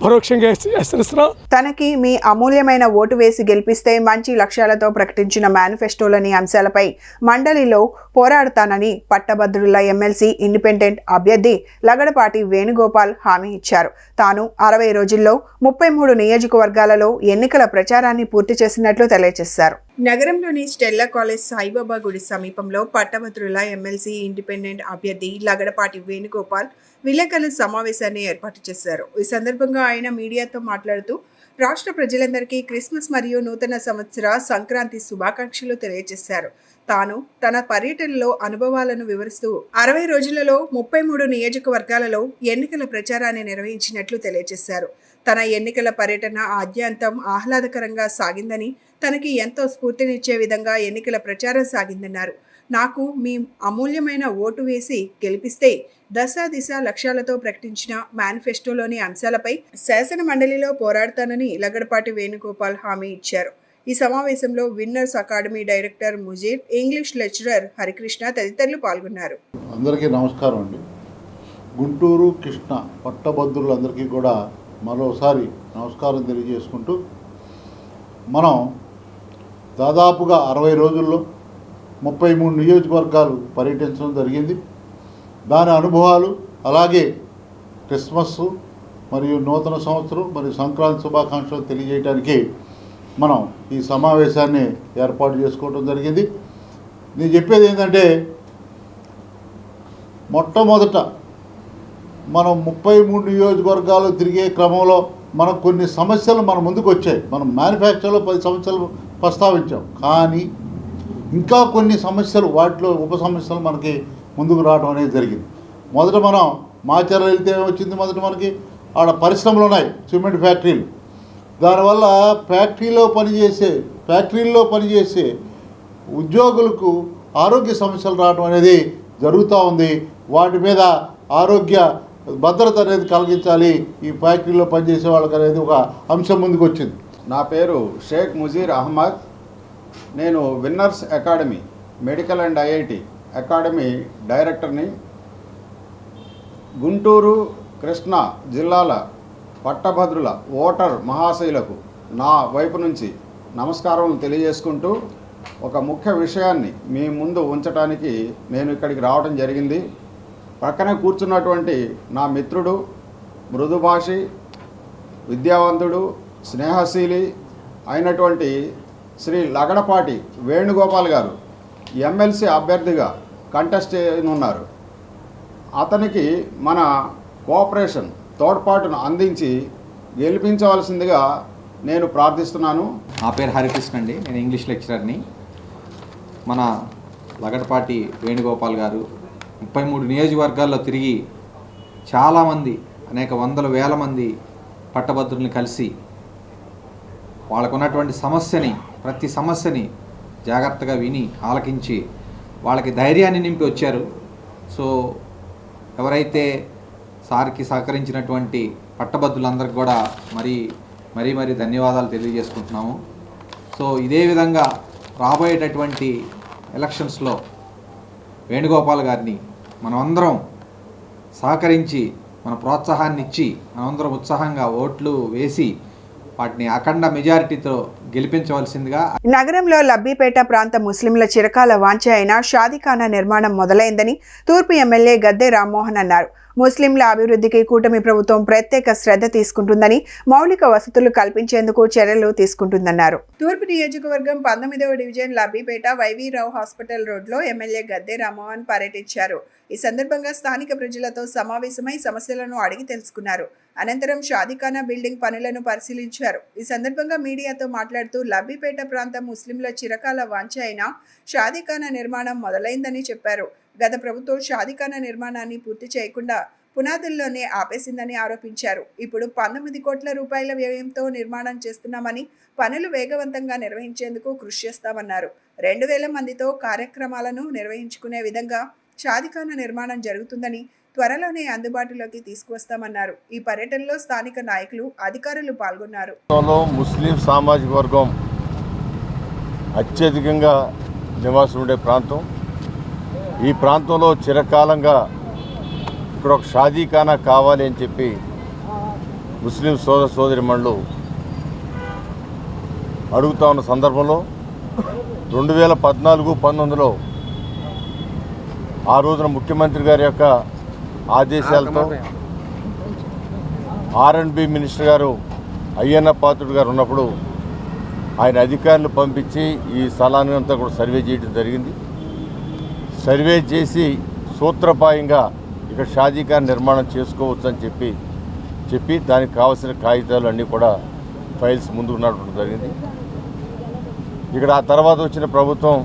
పరోక్షంగా హెచ్చరిస్తున్నాం. తనకి మీ అమూల్యమైన ఓటు వేసి గెలిపిస్తే మంచి లక్ష్యాలతో ప్రకటించిన మేనిఫెస్టోలోని అంశాలపై మండలిలో పోరాడతానని పట్టభద్రుల ఎమ్మెల్సీ ఇండిపెండెంట్ అభ్యర్థి లగడపాటి వేణుగోపాల్ హామీ ఇచ్చారు. తాను 60 రోజుల్లో 33 నియోజకవర్గాలలో ఎన్నికల ప్రచారాన్ని పూర్తి చేసినట్లు తెలియజేశారు. నగరంలోని స్టెల్లా కాలేజ్ సాయిబాబా గుడి సమీపంలో పట్టభద్రుల ఎమ్మెల్సీ ఇండిపెండెంట్ అభ్యర్థి లగడపాటి వేణుగోపాల్ విలేకరుల సమావేశాన్ని ఏర్పాటు చేశారు. ఈ సందర్భంగా ఆయన మీడియాతో మాట్లాడుతూ రాష్ట్ర ప్రజలందరికీ క్రిస్మస్ మరియు నూతన సంవత్సర సంక్రాంతి శుభాకాంక్షలు తెలియజేశారు. తాను తన పర్యటనలో అనుభవాలను వివరిస్తూ 60 రోజులలో 33 నియోజకవర్గాలలో ఎన్నికల ప్రచారాన్ని నిర్వహించినట్లు తెలియజేశారు. తన ఎన్నికల పర్యటన ఆద్యాంతం ఆహ్లాదకరంగా సాగిందని, తనకి ఎంతో స్ఫూర్తినిచ్చే విధంగా ఎన్నికల ప్రచారం సాగిందన్నారు. నాకు మీ అమూల్యమైన ఓటు వేసి గెలిపిస్తే దశ లక్ష్యాలతో ప్రకటించిన మేనిఫెస్టోలోని అంశాలపై శాసన మండలిలో పోరాడతానని లగడపాటి వేణుగోపాల్ హామీ ఇచ్చారు. ఈ సమావేశంలో winners academy director Mujeer, English lecturer Harikrishna తదితరులు పాల్గొన్నారు. అందరికీ నమస్కారం అండి. గుంటూరు కృష్ణ పట్టభద్రులందరికీ కూడా మరోసారి నమస్కారం తెలియజేసుకుంటూ, మనం దాదాపుగా 60 రోజుల్లో 33 నియోజకవర్గాలు పర్యటించడం జరిగింది. దాని అనుభవాలు, అలాగే క్రిస్మస్ మరియు నూతన సంవత్సరం మరియు సంక్రాంతి శుభాకాంక్షలు తెలియజేయడానికి మనం ఈ సమావేశాన్ని ఏర్పాటు చేసుకోవడం జరిగింది. నేను చెప్పేది ఏంటంటే, మొట్టమొదట మనం 33 నియోజకవర్గాలు తిరిగే క్రమంలో మనకు కొన్ని సమస్యలు మన ముందుకు వచ్చాయి. మనం మేనిఫెస్టోలో 10 సమస్యలు ప్రస్తావించాం, కానీ ఇంకా కొన్ని సమస్యలు, వాటిలో ఉప సమస్యలు మనకి ముందుకు రావడం అనేది జరిగింది. మొదట మనం మాచర్ల వెళ్తే వచ్చింది, మొదట మనకి ఆడ పరిశ్రమలు ఉన్నాయి, సిమెంట్ ఫ్యాక్టరీలు. దానివల్ల ఫ్యాక్టరీల్లో పనిచేసే ఉద్యోగులకు ఆరోగ్య సమస్యలు రావడం అనేది జరుగుతూ ఉంది. వాటి మీద ఆరోగ్య భద్రత అనేది కలిగించాలి ఈ ఫ్యాక్టరీలో పనిచేసే వాళ్ళకి అనేది ఒక అంశం ముందుకు వచ్చింది. నా పేరు షేక్ ముజీర్ అహ్మద్. నేను winners academy medical and IIT academy డైరెక్టర్ని. గుంటూరు, కృష్ణా జిల్లాల పట్టభద్రుల ఓటర్ మహాశయులకు నా వైపు నుంచి నమస్కారం తెలియజేసుకుంటూ ఒక ముఖ్య విషయాన్ని మీ ముందు ఉంచడానికి నేను ఇక్కడికి రావడం జరిగింది. పక్కనే కూర్చున్నటువంటి నా మిత్రుడు, మృదుభాషి, విద్యావంతుడు, స్నేహశీలి అయినటువంటి శ్రీ లగడపాటి వేణుగోపాల్ గారు ఎమ్మెల్సీ అభ్యర్థిగా కంటెస్ట్ చేయనున్నారు. అతనికి మన కోఆపరేషన్ తోడ్పాటును అందించి గెలిపించవలసిందిగా నేను ప్రార్థిస్తున్నాను. నా పేరు హరికృష్ణ అండి. నేను ఇంగ్లీష్ లెక్చరర్ని. మన లగడపాటి వేణుగోపాల్ గారు 33 నియోజకవర్గాల్లో తిరిగి చాలామంది, అనేక వందల వేల మంది పట్టభద్రుల్ని కలిసి వాళ్ళకు ఉన్నటువంటి ప్రతి సమస్యని జాగ్రత్తగా విని ఆలకించి వాళ్ళకి ధైర్యాన్ని నింపి వచ్చారు. సో ఎవరైతే సార్కి సహకరించినటువంటి పట్టభద్రులందరికీ కూడా మరీ ధన్యవాదాలు తెలియజేసుకుంటున్నాము. సో ఇదే విధంగా రాబోయేటటువంటి ఎలక్షన్స్లో వేణుగోపాల్ గారిని మనమందరం సహకరించి మన ప్రోత్సాహాన్ని ఇచ్చి మనమందరం ఉత్సాహంగా ఓట్లు వేసి వాటిని అఖండ మెజారిటీతో గెలిపించవలసిందిగా. నగరంలో లబ్బిపేట ప్రాంత ముస్లింల చిరకాల వాంఛ అయిన షాదీఖానా నిర్మాణం మొదలైందని తూర్పు ఎమ్మెల్యే గద్దె రామ్మోహన్ అన్నారు. ముస్లింల అభివృద్ధికి కూటమి ప్రభుత్వం ప్రత్యేక శ్రద్ధ తీసుకుంటుందని, మౌలిక వసతులు కల్పించేందుకు చర్యలు తీసుకుంటుందన్నారు. తూర్పు నియోజకవర్గం 19వ డివిజన్ లబ్బిపేట వైవీరావు హాస్పిటల్ రోడ్లో ఎమ్మెల్యే గద్దె రామ్మోహన్ పర్యటించారు. ఈ సందర్భంగా స్థానిక ప్రజలతో సమావేశమై సమస్యలను అడిగి తెలుసుకున్నారు. అనంతరం షాదీఖానా బిల్డింగ్ పనులను పరిశీలించారు. ఈ సందర్భంగా మీడియాతో మాట్లాడుతూ లబ్బిపేట ప్రాంతం ముస్లింల చిరకాల వాంఛ అయిన షాదీఖానా నిర్మాణం మొదలైందని చెప్పారు. గత ప్రభుత్వం షాదీఖానా నిర్మాణాన్ని పూర్తి చేయకుండా పునాదుల్లోనే ఆపేసిందని ఆరోపించారు. ఇప్పుడు 19 కోట్ల రూపాయల వ్యయంతో నిర్మాణం చేస్తున్నామని, పనులు వేగవంతంగా నిర్వహించేందుకు కృషి చేస్తామన్నారు. 2000 మందితో కార్యక్రమాలను నిర్వహించుకునే విధంగా షాదీఖానా నిర్మాణం జరుగుతుందని, త్వరలోనే అందుబాటులోకి తీసుకువస్తామన్నారు. ఈ పర్యటనలో స్థానిక నాయకులు, అధికారులు పాల్గొన్నారు. ముస్లిం సామాజిక వర్గం అత్యధికంగా నివాసం ఉండే ప్రాంతం. ఈ ప్రాంతంలో చిరకాలంగా ఇక్కడ ఒక షాదీఖానా కావాలి అని చెప్పి ముస్లిం సోదరిమణులు అడుగుతా ఉన్న సందర్భంలో 2014-19లో ఆ రోజున ముఖ్యమంత్రి గారి యొక్క ఆదేశాలతో R&B మినిస్టర్ గారు అయ్యన్న పాత్రుడు గారు ఉన్నప్పుడు ఆయన అధికారులు పంపించి ఈ స్థలాన్ని అంతా కూడా సర్వే చేయడం జరిగింది. సర్వే చేసి సూత్రప్రాయంగా ఇక్కడ షాదీఖానా నిర్మాణం చేసుకోవచ్చు అని చెప్పి దానికి కావాల్సిన కాగితాలు అన్నీ కూడా ఫైల్స్ ముందుకు నడపడం జరిగింది. ఇక్కడ ఆ తర్వాత వచ్చిన ప్రభుత్వం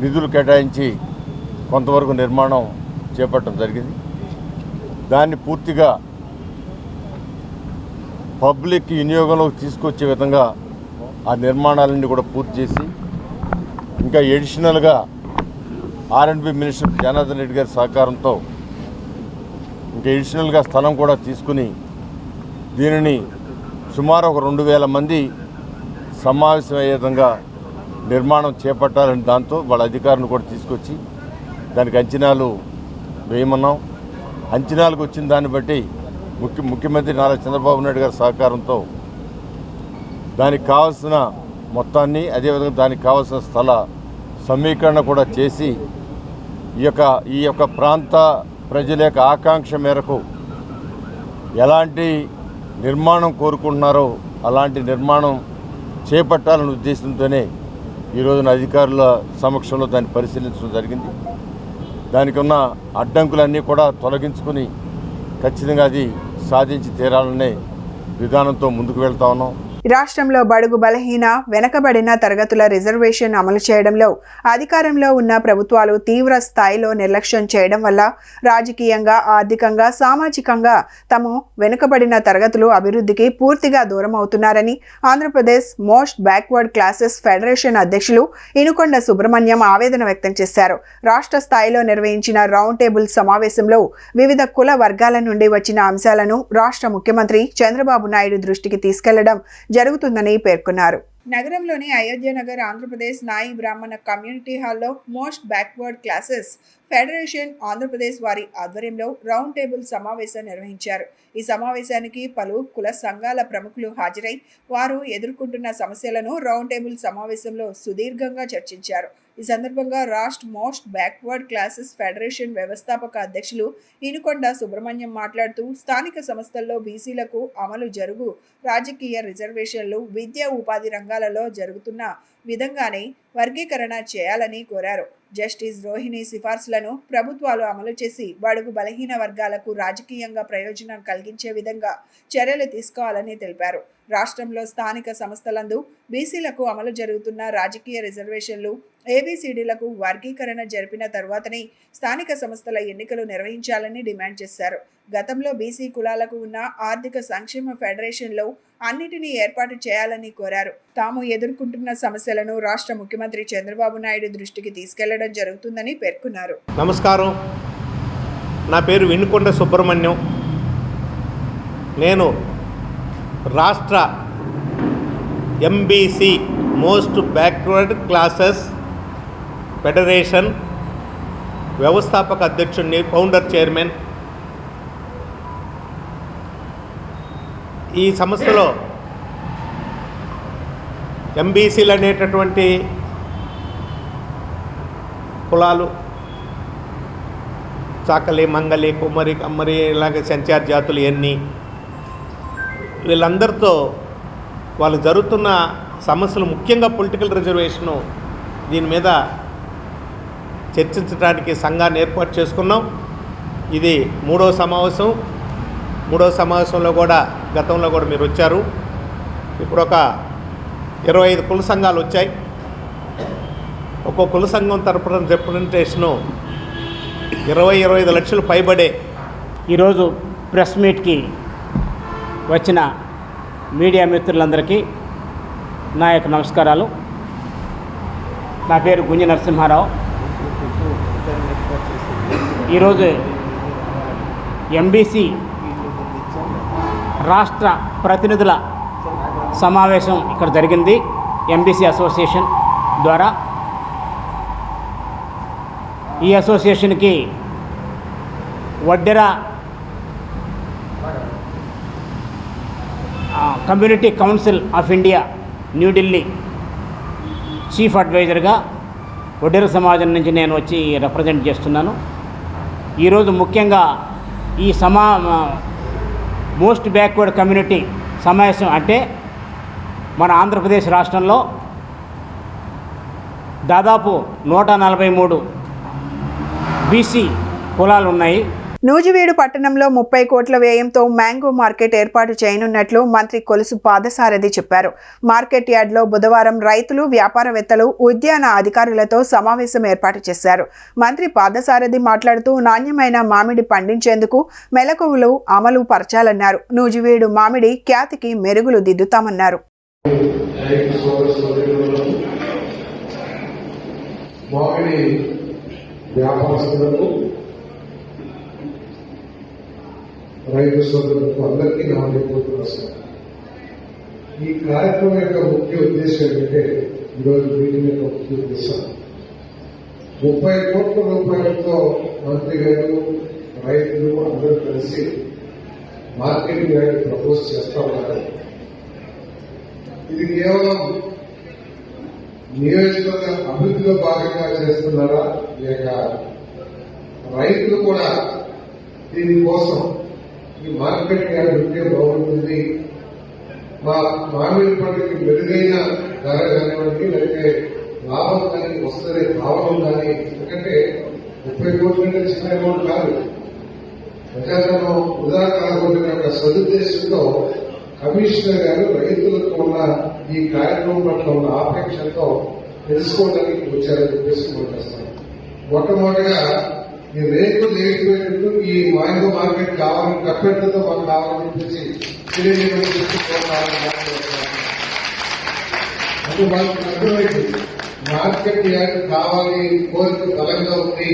నిధులు కేటాయించి కొంతవరకు నిర్మాణం చేపట్టడం జరిగింది. దాన్ని పూర్తిగా పబ్లిక్ వినియోగంలోకి తీసుకొచ్చే విధంగా ఆ నిర్మాణాలన్నీ కూడా పూర్తి చేసి, ఇంకా ఎడిషనల్గా R&B మినిస్టర్ జనార్దన్ రెడ్డి గారి సహకారంతో ఇంకా ఎడిషనల్గా స్థలం కూడా తీసుకుని దీనిని సుమారు ఒక 2000 మంది సమావేశం అయ్యే విధంగా నిర్మాణం చేపట్టాలని దాంతో వాళ్ళ అధికారులను కూడా తీసుకొచ్చి దానికి అంచనాలు వేయమన్నాం. అంచనాలకు వచ్చిన దాన్ని బట్టి ముఖ్యమంత్రి నారా చంద్రబాబు నాయుడు గారి సహకారంతో దానికి కావాల్సిన మొత్తాన్ని, అదేవిధంగా దానికి కావాల్సిన స్థల సమీకరణ కూడా చేసి ఈ యొక్క ప్రాంత ప్రజల యొక్క ఆకాంక్ష మేరకు ఎలాంటి నిర్మాణం కోరుకుంటున్నారో అలాంటి నిర్మాణం చేపట్టాలనే ఉద్దేశంతోనే ఈరోజున అధికారుల సమక్షంలో దాన్ని పరిశీలించడం జరిగింది. దానికి ఉన్న అడ్డంకులన్నీ కూడా తొలగించుకుని ఖచ్చితంగా అది సాధించి తీరాలనే విధానంతో ముందుకు వెళ్తా ఉన్నాం. రాష్ట్రంలో బడుగు బలహీన వెనకబడిన తరగతుల రిజర్వేషన్ అమలు చేయడంలో అధికారంలో ఉన్న ప్రభుత్వాలు తీవ్ర స్థాయిలో నిర్లక్ష్యం చేయడం వల్ల రాజకీయంగా, ఆర్థికంగా, సామాజికంగా తాము వెనుకబడిన తరగతులు అభివృద్ధికి పూర్తిగా దూరం అవుతున్నారని Andhra Pradesh most backward classes federation అధ్యక్షులు ఇనుకొండ సుబ్రహ్మణ్యం ఆవేదన వ్యక్తం చేశారు. రాష్ట్ర స్థాయిలో నిర్వహించిన రౌండ్ టేబుల్ సమావేశంలో వివిధ కుల వర్గాల నుండి వచ్చిన అంశాలను రాష్ట్ర ముఖ్యమంత్రి చంద్రబాబు నాయుడు దృష్టికి తీసుకెళ్లడం జరుగుతుందని పేర్కొన్నారు. నగరంలోని అయోధ్యనగర్ ఆంధ్రప్రదేశ్ నాయి బ్రాహ్మణ కమ్యూనిటీ హాల్లో most backward classes federation Andhra Pradesh వారి ఆధ్వర్యంలో రౌండ్ టేబుల్ సమావేశం నిర్వహించారు. ఈ సమావేశానికి పలు కుల సంఘాల ప్రముఖులు హాజరై వారు ఎదుర్కొంటున్న సమస్యలను రౌండ్ టేబుల్ సమావేశంలో సుదీర్ఘంగా చర్చించారు. ఈ సందర్భంగా రాష్ట్ర మోస్ట్ బ్యాక్వర్డ్ క్లాసెస్ ఫెడరేషన్ వ్యవస్థాపక అధ్యక్షులు ఇనుకొండ సుబ్రహ్మణ్యం మాట్లాడుతూ స్థానిక సంస్థల్లో బీసీలకు అమలు జరుగు రాజకీయ రిజర్వేషన్లు విద్యా ఉపాధి రంగాలలో జరుగుతున్న విధంగానే వర్గీకరణ చేయాలని కోరారు. జస్టిస్ రోహిణి సిఫార్సులను ప్రభుత్వాలు అమలు చేసి బడుగు బలహీన వర్గాలకు రాజకీయంగా ప్రయోజనం కలిగించే విధంగా చర్యలు తీసుకోవాలని తెలిపారు. రాష్ట్రంలో స్థానిక సంస్థలందు బీసీలకు అమలు జరుగుతున్న రాజకీయ రిజర్వేషన్లు, ఏబీసీడీలకు వర్గీకరణ జరిపిన తరువాతనే స్థానిక సంస్థల ఎన్నికలు నిర్వహించాలని డిమాండ్ చేశారు. గతంలో బీసీ కులాలకు ఉన్న ఆర్థిక సంక్షేమ ఫెడరేషన్లో అన్నిటినీ ఏర్పాటు చేయాలని కోరారు. తాము ఎదుర్కొంటున్న సమస్యలను రాష్ట్ర ముఖ్యమంత్రి చంద్రబాబు నాయుడు దృష్టికి తీసుకెళ్లడం జరుగుతుందని పేర్కొన్నారు. నమస్కారం, నా పేరు ఇనుకొండ సుబ్రహ్మణ్యం. నేను రాష్ట్ర MBC most backward classes federation వ్యవస్థాపక అధ్యక్షుడిని, ఫౌండర్ చైర్మన్. ఈ సంస్థలో ఎంబీసీలు అనేటటువంటి కులాలు చాకలి, మంగలి, కుమ్మరి, కమ్మరి, ఇలాగ సంచార జాతులు ఎన్ని, వీళ్ళందరితో వాళ్ళు జరుగుతున్న సమస్యలు, ముఖ్యంగా పొలిటికల్ రిజర్వేషను, దీని మీద చర్చించడానికి సంఘాన్ని ఏర్పాటు చేసుకున్నాం. ఇది మూడో సమావేశంలో కూడా గతంలో కూడా మీరు వచ్చారు. ఇప్పుడు ఒక 25 కుల సంఘాలు వచ్చాయి. ఒక్కో కుల సంఘం తరపున రిప్రజెంటేషను 20-25 లక్షలు పైబడే. ఈరోజు ప్రెస్ మీట్కి వచ్చిన మీడియా మిత్రులందరికీ నా యొక్క నమస్కారాలు. నా పేరు గుంజి నరసింహారావు. ఈరోజు ఎంబీసీ రాష్ట్ర ప్రతినిధుల సమావేశం ఇక్కడ జరిగింది. ఎంబీసీ అసోసియేషన్ ద్వారా ఈ అసోసియేషన్కి Vaddera community council of India New Delhi chief అడ్వైజర్గా వడ్డెర సమాజం నుంచి నేను వచ్చి రిప్రజెంట్ చేస్తున్నాను. ఈరోజు ముఖ్యంగా ఈ మోస్ట్ బ్యాక్వర్డ్ కమ్యూనిటీ సమావేశం అంటే మన ఆంధ్రప్రదేశ్ రాష్ట్రంలో దాదాపు 143 బీసీ కులాలు ఉన్నాయి. నూజివీడు పట్టణంలో 30 కోట్ల వ్యయంతో మ్యాంగో మార్కెట్ ఏర్పాటు చేయనున్నట్లు మంత్రి కొలుసు పాదసారథి చెప్పారు. మార్కెట్ యార్డ్లో బుధవారం రైతులు, వ్యాపారవేత్తలు, ఉద్యాన అధికారులతో సమావేశం ఏర్పాటు చేశారు. మంత్రి పాదసారథి మాట్లాడుతూ నాణ్యమైన మామిడి పండించేందుకు మెలకువలు అమలు పరచాలన్నారు. నూజివీడు మామిడి ఖ్యాతికి మెరుగులు దిద్దుతామన్నారు. రైతు సోదరులకు అందరికీ నా నమస్కారం. ఈ కార్యక్రమం యొక్క ముఖ్య ఉద్దేశం ఏంటంటే, ఈరోజు మీటింగ్ యొక్క ముఖ్య ఉద్దేశం 30 కోట్ల రూపాయలతో మంత్రి గారు, రైతులు అందరూ కలిసి మార్కెటింగ్ యార్డ్ ప్రపోజ్ చేస్తా ఉన్నారు. ఇది కేవలం నియోజకవర్గ అభివృద్ధిలో భాగంగా చేస్తున్నారా, లేక రైతులు కూడా దీనికోసం ఈ మార్కెట్ యార్డ్ ఉంటే బాగుంటుంది, మా మామిడి పంటకి మెరుగైన ధర కానివ్వండి, లేకపోతే లాభం కానీ వస్తుంది భావన కానీ, ఎందుకంటే 30 కోట్ల కంటే చిన్న అమౌంట్ కాదు. ప్రజాధనం వృధా కాకూడదనే ఒక సదుద్దేశంతో కమిషనర్ గారు రైతులకు ఉన్న ఈ కార్యక్రమం పట్ల ఉన్న ఆపేక్షతో తెలుసుకోవడానికి వచ్చారని చెప్పేసి కొట్టేస్తాం. మొట్టమొదటిగా ఈ రేట్లు లేకపోయినట్టు ఈ మ్యాంగో మార్కెట్ కావాలని కప్పెట్టతో మాకు కావాలని చెప్పేసి అంటే వాళ్ళకి అర్థమైంది మార్కెట్ యార్డ్ కావాలి, కోరిక బలంగా ఉంది,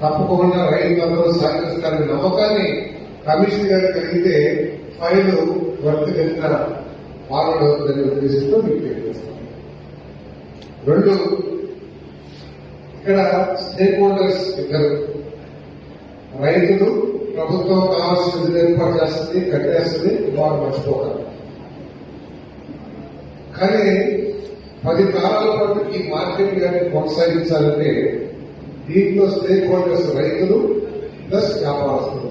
తప్పకుండా రైతులందరూ సహకరిస్తారనే నమ్మకాన్ని కమిషనర్ గారు కలిగితే ఫైల్ వర్తగతిన ఫార్వర్డ్ అవుతుందనే ఉద్దేశంతో మీకు తెలియజేస్తాం. రెండు, ఇక్కడ స్టేక్ హోల్డర్స్ ఇద్దరు, రైతులు ప్రభుత్వం కావాల్సిన నిధులు ఏర్పాటు చేస్తుంది, కట్టేస్తుంది, వారు మర్చిపోతారు. కానీ 10 కాలాల పాటు ఈ మార్కెట్ గారిని కొనసాగించాలంటే దీంట్లో స్టేక్ హోల్డర్స్ రైతులు ప్లస్ వ్యాపారస్తులు.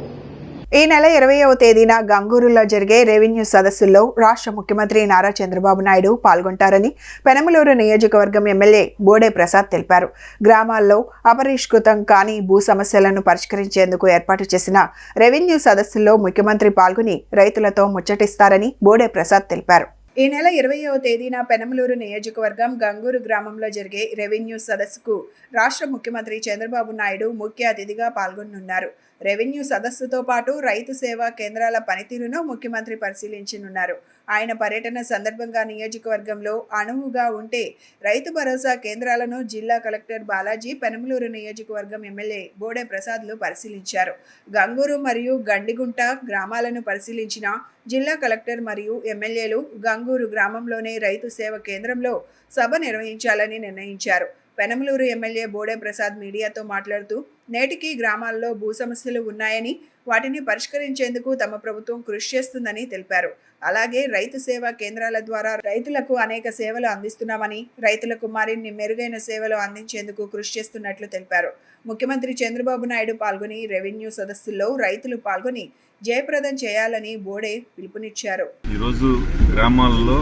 ఈ నెల 20వ తేదీన గంగూరులో జరిగే రెవెన్యూ సదస్సుల్లో రాష్ట్ర ముఖ్యమంత్రి నారా చంద్రబాబు నాయుడు పాల్గొంటారని పెనమలూరు నియోజకవర్గం ఎమ్మెల్యే బోడే ప్రసాద్ తెలిపారు. గ్రామాల్లో అపరిష్కృతం కాని భూ సమస్యలను పరిష్కరించేందుకు ఏర్పాటు చేసిన రెవెన్యూ సదస్సుల్లో ముఖ్యమంత్రి పాల్గొని రైతులతో ముచ్చటిస్తారని బోడే ప్రసాద్ తెలిపారు. ఈ నెల 20వ తేదీన పెనమలూరు నియోజకవర్గం గంగూరు గ్రామంలో జరిగే రెవెన్యూ సదస్సుకు రాష్ట్ర ముఖ్యమంత్రి చంద్రబాబు నాయుడు ముఖ్య అతిథిగా పాల్గొనున్నారు. రెవెన్యూ సదస్సుతో పాటు రైతు సేవా కేంద్రాల పనితీరును ముఖ్యమంత్రి పరిశీలించనున్నారు. ఆయన పర్యటన సందర్భంగా నియోజకవర్గంలో అణువుగా ఉంటే రైతు భరోసా కేంద్రాలను జిల్లా కలెక్టర్ బాలాజీ, పెనమలూరు నియోజకవర్గం ఎమ్మెల్యే బోడే ప్రసాద్లు పరిశీలించారు. గంగూరు మరియు గండిగుంట గ్రామాలను పరిశీలించిన జిల్లా కలెక్టర్ మరియు ఎమ్మెల్యేలు గంగూరు గ్రామంలోనే రైతు సేవ కేంద్రంలో సభ నిర్వహించాలని నిర్ణయించారు. పెనమలూరు ఎమ్మెల్యే బోడే ప్రసాద్ మీడియాతో మాట్లాడుతూ నేటికి గ్రామాల్లో భూ సమస్యలు ఉన్నాయని వాటిని పరిష్కరించేందుకు తమ ప్రభుత్వం కృషి చేస్తుందని తెలిపారు. అలాగే రైతు సేవా కేంద్రాల ద్వారా రైతులకు అనేక సేవలు అందిస్తున్నామని, రైతులకు మరిన్ని మెరుగైన సేవలు అందించేందుకు కృషి చేస్తున్నట్లు తెలిపారు. ముఖ్యమంత్రి చంద్రబాబు నాయుడు పాల్గొని రెవెన్యూ సదస్సుల్లో రైతులు పాల్గొని జయప్రదం చేయాలని బోడే పిలుపునిచ్చారు. ఈరోజు గ్రామాల్లో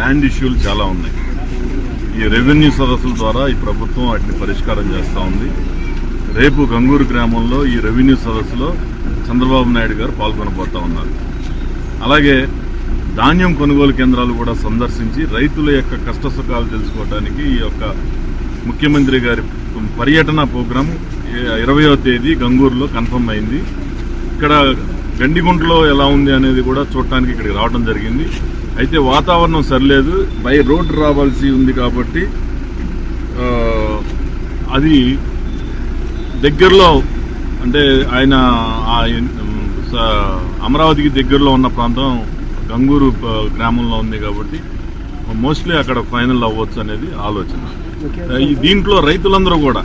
ల్యాండ్ ఇష్యూలు చాలా ఉన్నాయి. ఈ రెవెన్యూ సదస్సుల ద్వారా ఈ ప్రభుత్వం వాటిని పరిష్కారం చేస్తూ ఉంది. రేపు గంగూరు గ్రామంలో ఈ రెవెన్యూ సదస్సులో చంద్రబాబు నాయుడు గారు పాల్గొనబోతా ఉన్నారు. అలాగే ధాన్యం కొనుగోలు కేంద్రాలు కూడా సందర్శించి రైతుల యొక్క కష్టసుఖాలు తెలుసుకోవడానికి ఈ యొక్క ముఖ్యమంత్రి గారి పర్యటన ప్రోగ్రాం 20వ తేదీ గంగూరులో కన్ఫర్మ్ అయింది. ఇక్కడ గండిగుంటలో ఎలా ఉంది అనేది కూడా చూడటానికి ఇక్కడికి రావడం జరిగింది. అయితే వాతావరణం సరిలేదు, బై రోడ్ రావాల్సి ఉంది కాబట్టి అది దగ్గరలో అంటే ఆయన అమరావతికి దగ్గరలో ఉన్న ప్రాంతం గంగూరు గ్రామంలో ఉంది కాబట్టి మోస్ట్లీ అక్కడ ఫైనల్ అవ్వచ్చు అనేది ఆలోచన. దీంట్లో రైతులందరూ కూడా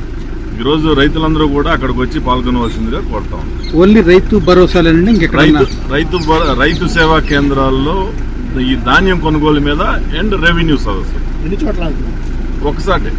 ఈరోజు రైతులందరూ కూడా అక్కడికి వచ్చి పాల్గొనవలసిందిగా కోరుతాం. ఓన్లీ రైతు భరోసాలేనండి, రైతు సేవా కేంద్రాల్లో ఈ ధాన్యం కొనుగోలు మీద అండ్ రెవెన్యూ సదస్సు ఒకసారి.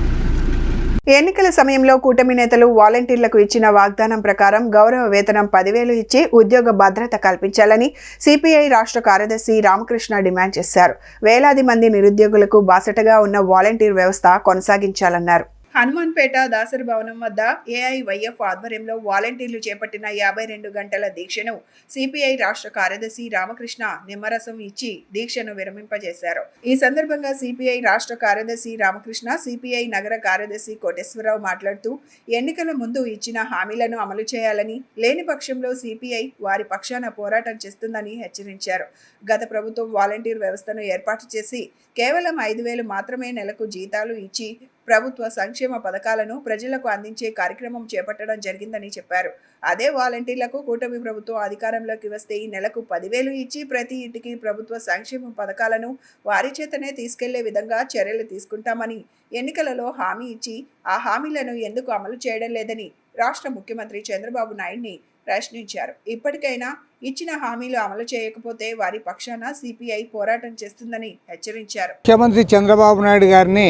ఎన్నికల సమయంలో కూటమి నేతలు వాలంటీర్లకు ఇచ్చిన వాగ్దానం ప్రకారం గౌరవ వేతనం 10,000 ఇచ్చి ఉద్యోగ భద్రత కల్పించాలని సిపిఐ రాష్ట్ర కార్యదర్శి రామకృష్ణ డిమాండ్ చేశారు. వేలాది మంది నిరుద్యోగులకు బాసటగా ఉన్న వాలంటీర్ వ్యవస్థ కొనసాగించాలన్నారు. హనుమాన్పేట దాసరి భవనం వద్ద ఏఐవైఎఫ్ ఆధ్వర్యంలో వాలంటీర్లు చేపట్టిన 52 గంటల దీక్షను సిపిఐ రాష్ట్ర కార్యదర్శి రామకృష్ణ నిమ్మరసం ఇచ్చి దీక్షను విరమింపజేశారు. ఈ సందర్భంగా సిపిఐ రాష్ట్ర కార్యదర్శి రామకృష్ణ, సిపిఐ నగర కార్యదర్శి కోటేశ్వరరావు మాట్లాడుతూ ఎన్నికల ముందు ఇచ్చిన హామీలను అమలు చేయాలని, లేని పక్షంలో సిపిఐ వారి పక్షాన పోరాటం చేస్తుందని హెచ్చరించారు. గత ప్రభుత్వం వాలంటీర్ వ్యవస్థను ఏర్పాటు చేసి కేవలం 5,000 మాత్రమే నెలకు జీతాలు ఇచ్చి ప్రభుత్వ సంక్షేమ పథకాలను ప్రజలకు అందించే కార్యక్రమం చేపట్టడం జరిగిందని చెప్పారు. అదే వాలంటీర్లకు కూటమి ప్రభుత్వం అధికారంలోకి వస్తే ఈ నెలకు 10,000 ఇచ్చి ప్రతి ఇంటికి ప్రభుత్వ సంక్షేమ పథకాలను వారి చేతనే తీసుకెళ్లే విధంగా చర్యలు తీసుకుంటామని ఎన్నికలలో హామీ ఇచ్చి ఆ హామీలను ఎందుకు అమలు చేయడం లేదని రాష్ట్ర ముఖ్యమంత్రి చంద్రబాబు నాయుడిని ప్రశ్నించారు. ఇప్పటికైనా ఇచ్చిన హామీలు అమలు చేయకపోతే వారి పక్షాన సిపిఐ పోరాటం చేస్తుందని హెచ్చరించారు. ముఖ్యమంత్రి చంద్రబాబు నాయుడు గారిని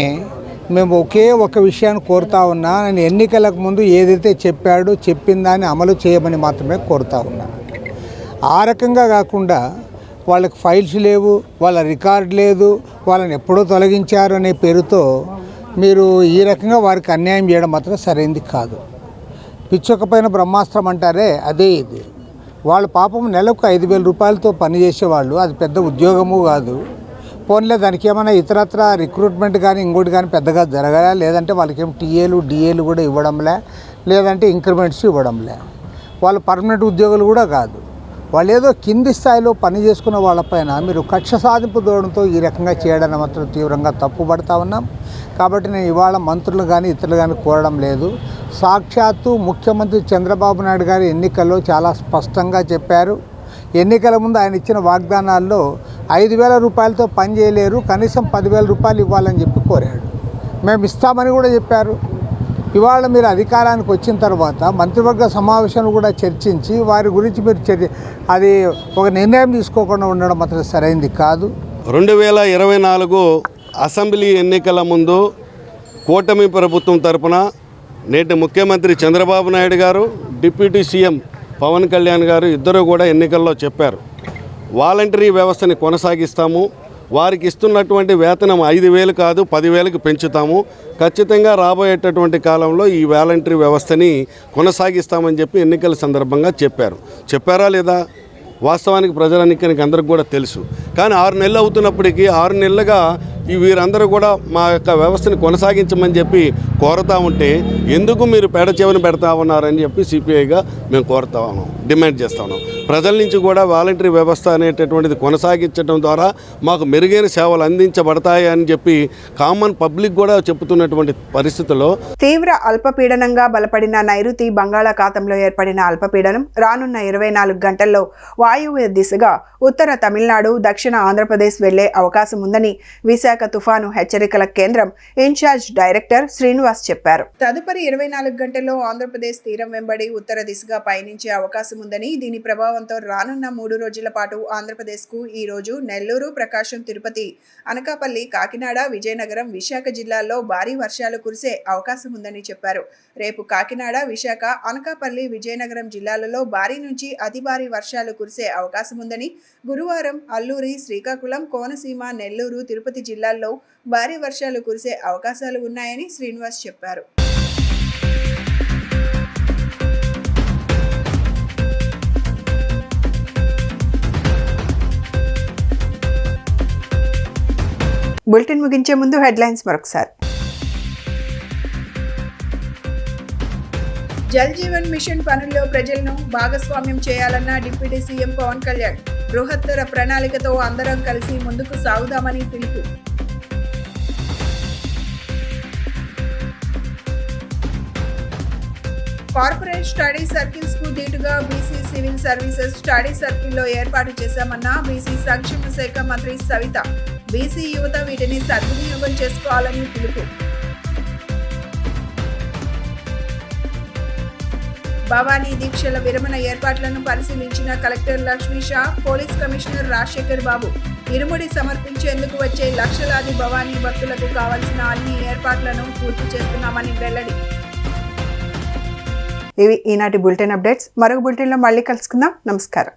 మేము ఒకే ఒక విషయాన్ని కోరుతా ఉన్నా, నేను ఎన్నికలకు ముందు ఏదైతే చెప్పాడో చెప్పిన దాన్ని అమలు చేయమని మాత్రమే కోరుతా ఉన్నా. ఆ రకంగా కాకుండా వాళ్ళకి ఫైల్స్ లేవు, వాళ్ళ రికార్డు లేదు, వాళ్ళని ఎప్పుడో తొలగించారు అనే పేరుతో మీరు ఈ రకంగా వారికి అన్యాయం చేయడం మాత్రం సరైనది కాదు. పిచ్చొక పైన బ్రహ్మాస్త్రం అంటారే అదే ఇది. వాళ్ళు పాపం నెలకు 5,000 రూపాయలతో పనిచేసేవాళ్ళు, అది పెద్ద ఉద్యోగము కాదు. పోన్లే దానికి ఏమైనా ఇతరత్ర రిక్రూట్మెంట్ కానీ ఇంకోటి కానీ పెద్దగా జరగలే, లేదంటే వాళ్ళకి ఏం టీఏలు డిఏలు కూడా ఇవ్వడంలే, లేదంటే ఇంక్రిమెంట్స్ ఇవ్వడంలే. వాళ్ళు పర్మనెంట్ ఉద్యోగులు కూడా కాదు. వాళ్ళు ఏదో కింది స్థాయిలో పని చేసుకున్న వాళ్ళపైన మీరు కక్ష సాధింపు ధోరణితో ఈ రకంగా చేయడాన్ని మాత్రం తీవ్రంగా తప్పుపడతా ఉన్నాం. కాబట్టి నేను ఇవాళ మంత్రులు కానీ ఇతరులు కానీ కోరడం లేదు. సాక్షాత్తు ముఖ్యమంత్రి చంద్రబాబు నాయుడు గారు ఎన్నికల్లో చాలా స్పష్టంగా చెప్పారు. ఎన్నికల ముందు ఆయన ఇచ్చిన వాగ్దానాల్లో 5,000 రూపాయలతో పని చేయలేరు, కనీసం 10,000 రూపాయలు ఇవ్వాలని చెప్పి కోరాడు. మేము ఇస్తామని కూడా చెప్పారు. ఇవాళ మీరు అధికారానికి వచ్చిన తర్వాత మంత్రివర్గ సమావేశాలు కూడా చర్చించి వారి గురించి మీరు అది ఒక నిర్ణయం తీసుకోకుండా ఉండడం మాత్రం సరైంది కాదు. 2024 అసెంబ్లీ ఎన్నికల ముందు కూటమి ప్రభుత్వం తరపున నేటి ముఖ్యమంత్రి చంద్రబాబు నాయుడు గారు, డిప్యూటీ సీఎం పవన్ కళ్యాణ్ గారు ఇద్దరు కూడా ఎన్నికల్లో చెప్పారు, వాలంటరీ వ్యవస్థని కొనసాగిస్తాము, వారికి ఇస్తున్నటువంటి వేతనం 5,000 కాదు 10,000కి పెంచుతాము, ఖచ్చితంగా రాబోయేటటువంటి కాలంలో ఈ వాలంటరీ వ్యవస్థని కొనసాగిస్తామని చెప్పి ఎన్నికల సందర్భంగా చెప్పారా లేదా? వాస్తవానికి ప్రజలెన్నికనికి అందరికి కూడా తెలుసు. కానీ 6 నెలలు అవుతున్నప్పటికీ 6 నెలలుగా వీరందరూ కూడా మా యొక్క వ్యవస్థని కొనసాగించమని చెప్పి కోరుతూ ఉంటే ఎందుకు మీరు పేడ చెవిని పెడతా ఉన్నారని చెప్పి సిపిఐగా మేము కోరుతా ఉన్నాం, డిమాండ్ చేస్తూ ఉన్నాం. ప్రజల నుంచి కూడా వాలంటరీ వ్యవస్థ అనేటటువంటిది కొనసాగించడం ద్వారా మాకు మెరుగైన సేవలు అందించబడతాయి అని చెప్పి కామన్ పబ్లిక్ కూడా చెబుతున్నటువంటి పరిస్థితుల్లో తీవ్ర అల్పపీడనంగా బలపడిన నైరుతి బంగాళాఖాతంలో ఏర్పడిన అల్పపీడనం రానున్న 24 గంటల్లో వాయువ్య దిశగా ఉత్తర తమిళనాడు, దక్షిణ ఆంధ్రప్రదేశ్ వెళ్లే అవకాశం ఉందని విశాఖ తుఫాను హెచ్చరికల కేంద్రం ఇన్ఛార్జ్ డైరెక్టర్ శ్రీనివాస్ చెప్పారు. తదుపరి 24 గంటల్లో ఆంధ్రప్రదేశ్ తీరం వెంబడి ఉత్తర దిశగా పయనించే అవకాశం ఉందని, దీని ప్రభావంతో రానున్న 3 రోజుల పాటు ఆంధ్రప్రదేశ్కు ఈ రోజు నెల్లూరు, ప్రకాశం, తిరుపతి, అనకాపల్లి, కాకినాడ, విజయనగరం, విశాఖ జిల్లాల్లో భారీ వర్షాలు కురిసే అవకాశం ఉందని చెప్పారు. రేపు కాకినాడ, విశాఖ, అనకాపల్లి, విజయనగరం జిల్లాలలో భారీ నుంచి అతి భారీ వర్షాలు కురిసే అవకాశం ఉందని, గురువారం అల్లూరి, శ్రీకాకుళం, కోనసీమ, నెల్లూరు, తిరుపతి జిల్లాల్లో భారీ వర్షాలు కురిసే అవకాశాలు ఉన్నాయని శ్రీనివాస్ చెప్పారు. బులెటిన్ ముగించే ముందు హెడ్లైన్స్ మరొకసారి. జల్ జీవన్ మిషన్ పనుల్లో ప్రజలను భాగస్వామ్యం చేయాలన్న డిప్యూటీ సీఎం పవన్ కళ్యాణ్. బృహత్తర ప్రణాళికతో అందరం కలిసి ముందుకు సాగుదామని పిలుపు. కార్పొరేట్ స్టడీ సర్కిల్స్ కు దీటుగా బీసీ సివిల్ సర్వీసెస్ స్టడీ సర్కిల్లో ఏర్పాటు చేశామన్న బీసీ సంక్షేమ శాఖ మంత్రి సవిత. బీసీ యువత వీటిని సద్వినియోగం చేసుకోవాలని పిలుపు. భవానీ దీక్షల విరమణ ఏర్పాట్లను పరిశీలించిన collector Lakshmisha, police commissioner Rajasekhar Babu. ఇరుముడి సమర్పించేందుకు వచ్చే లక్షలాది భవానీ భక్తులకు కావాల్సిన అన్ని ఏర్పాట్లను పూర్తి చేస్తున్నామని వెల్లడి. ఇవి ఈనాటి బులెటిన్ అప్డేట్స్. మరొక బులెటిన్లో మళ్ళీ కలుసుకుందాం. నమస్కారం.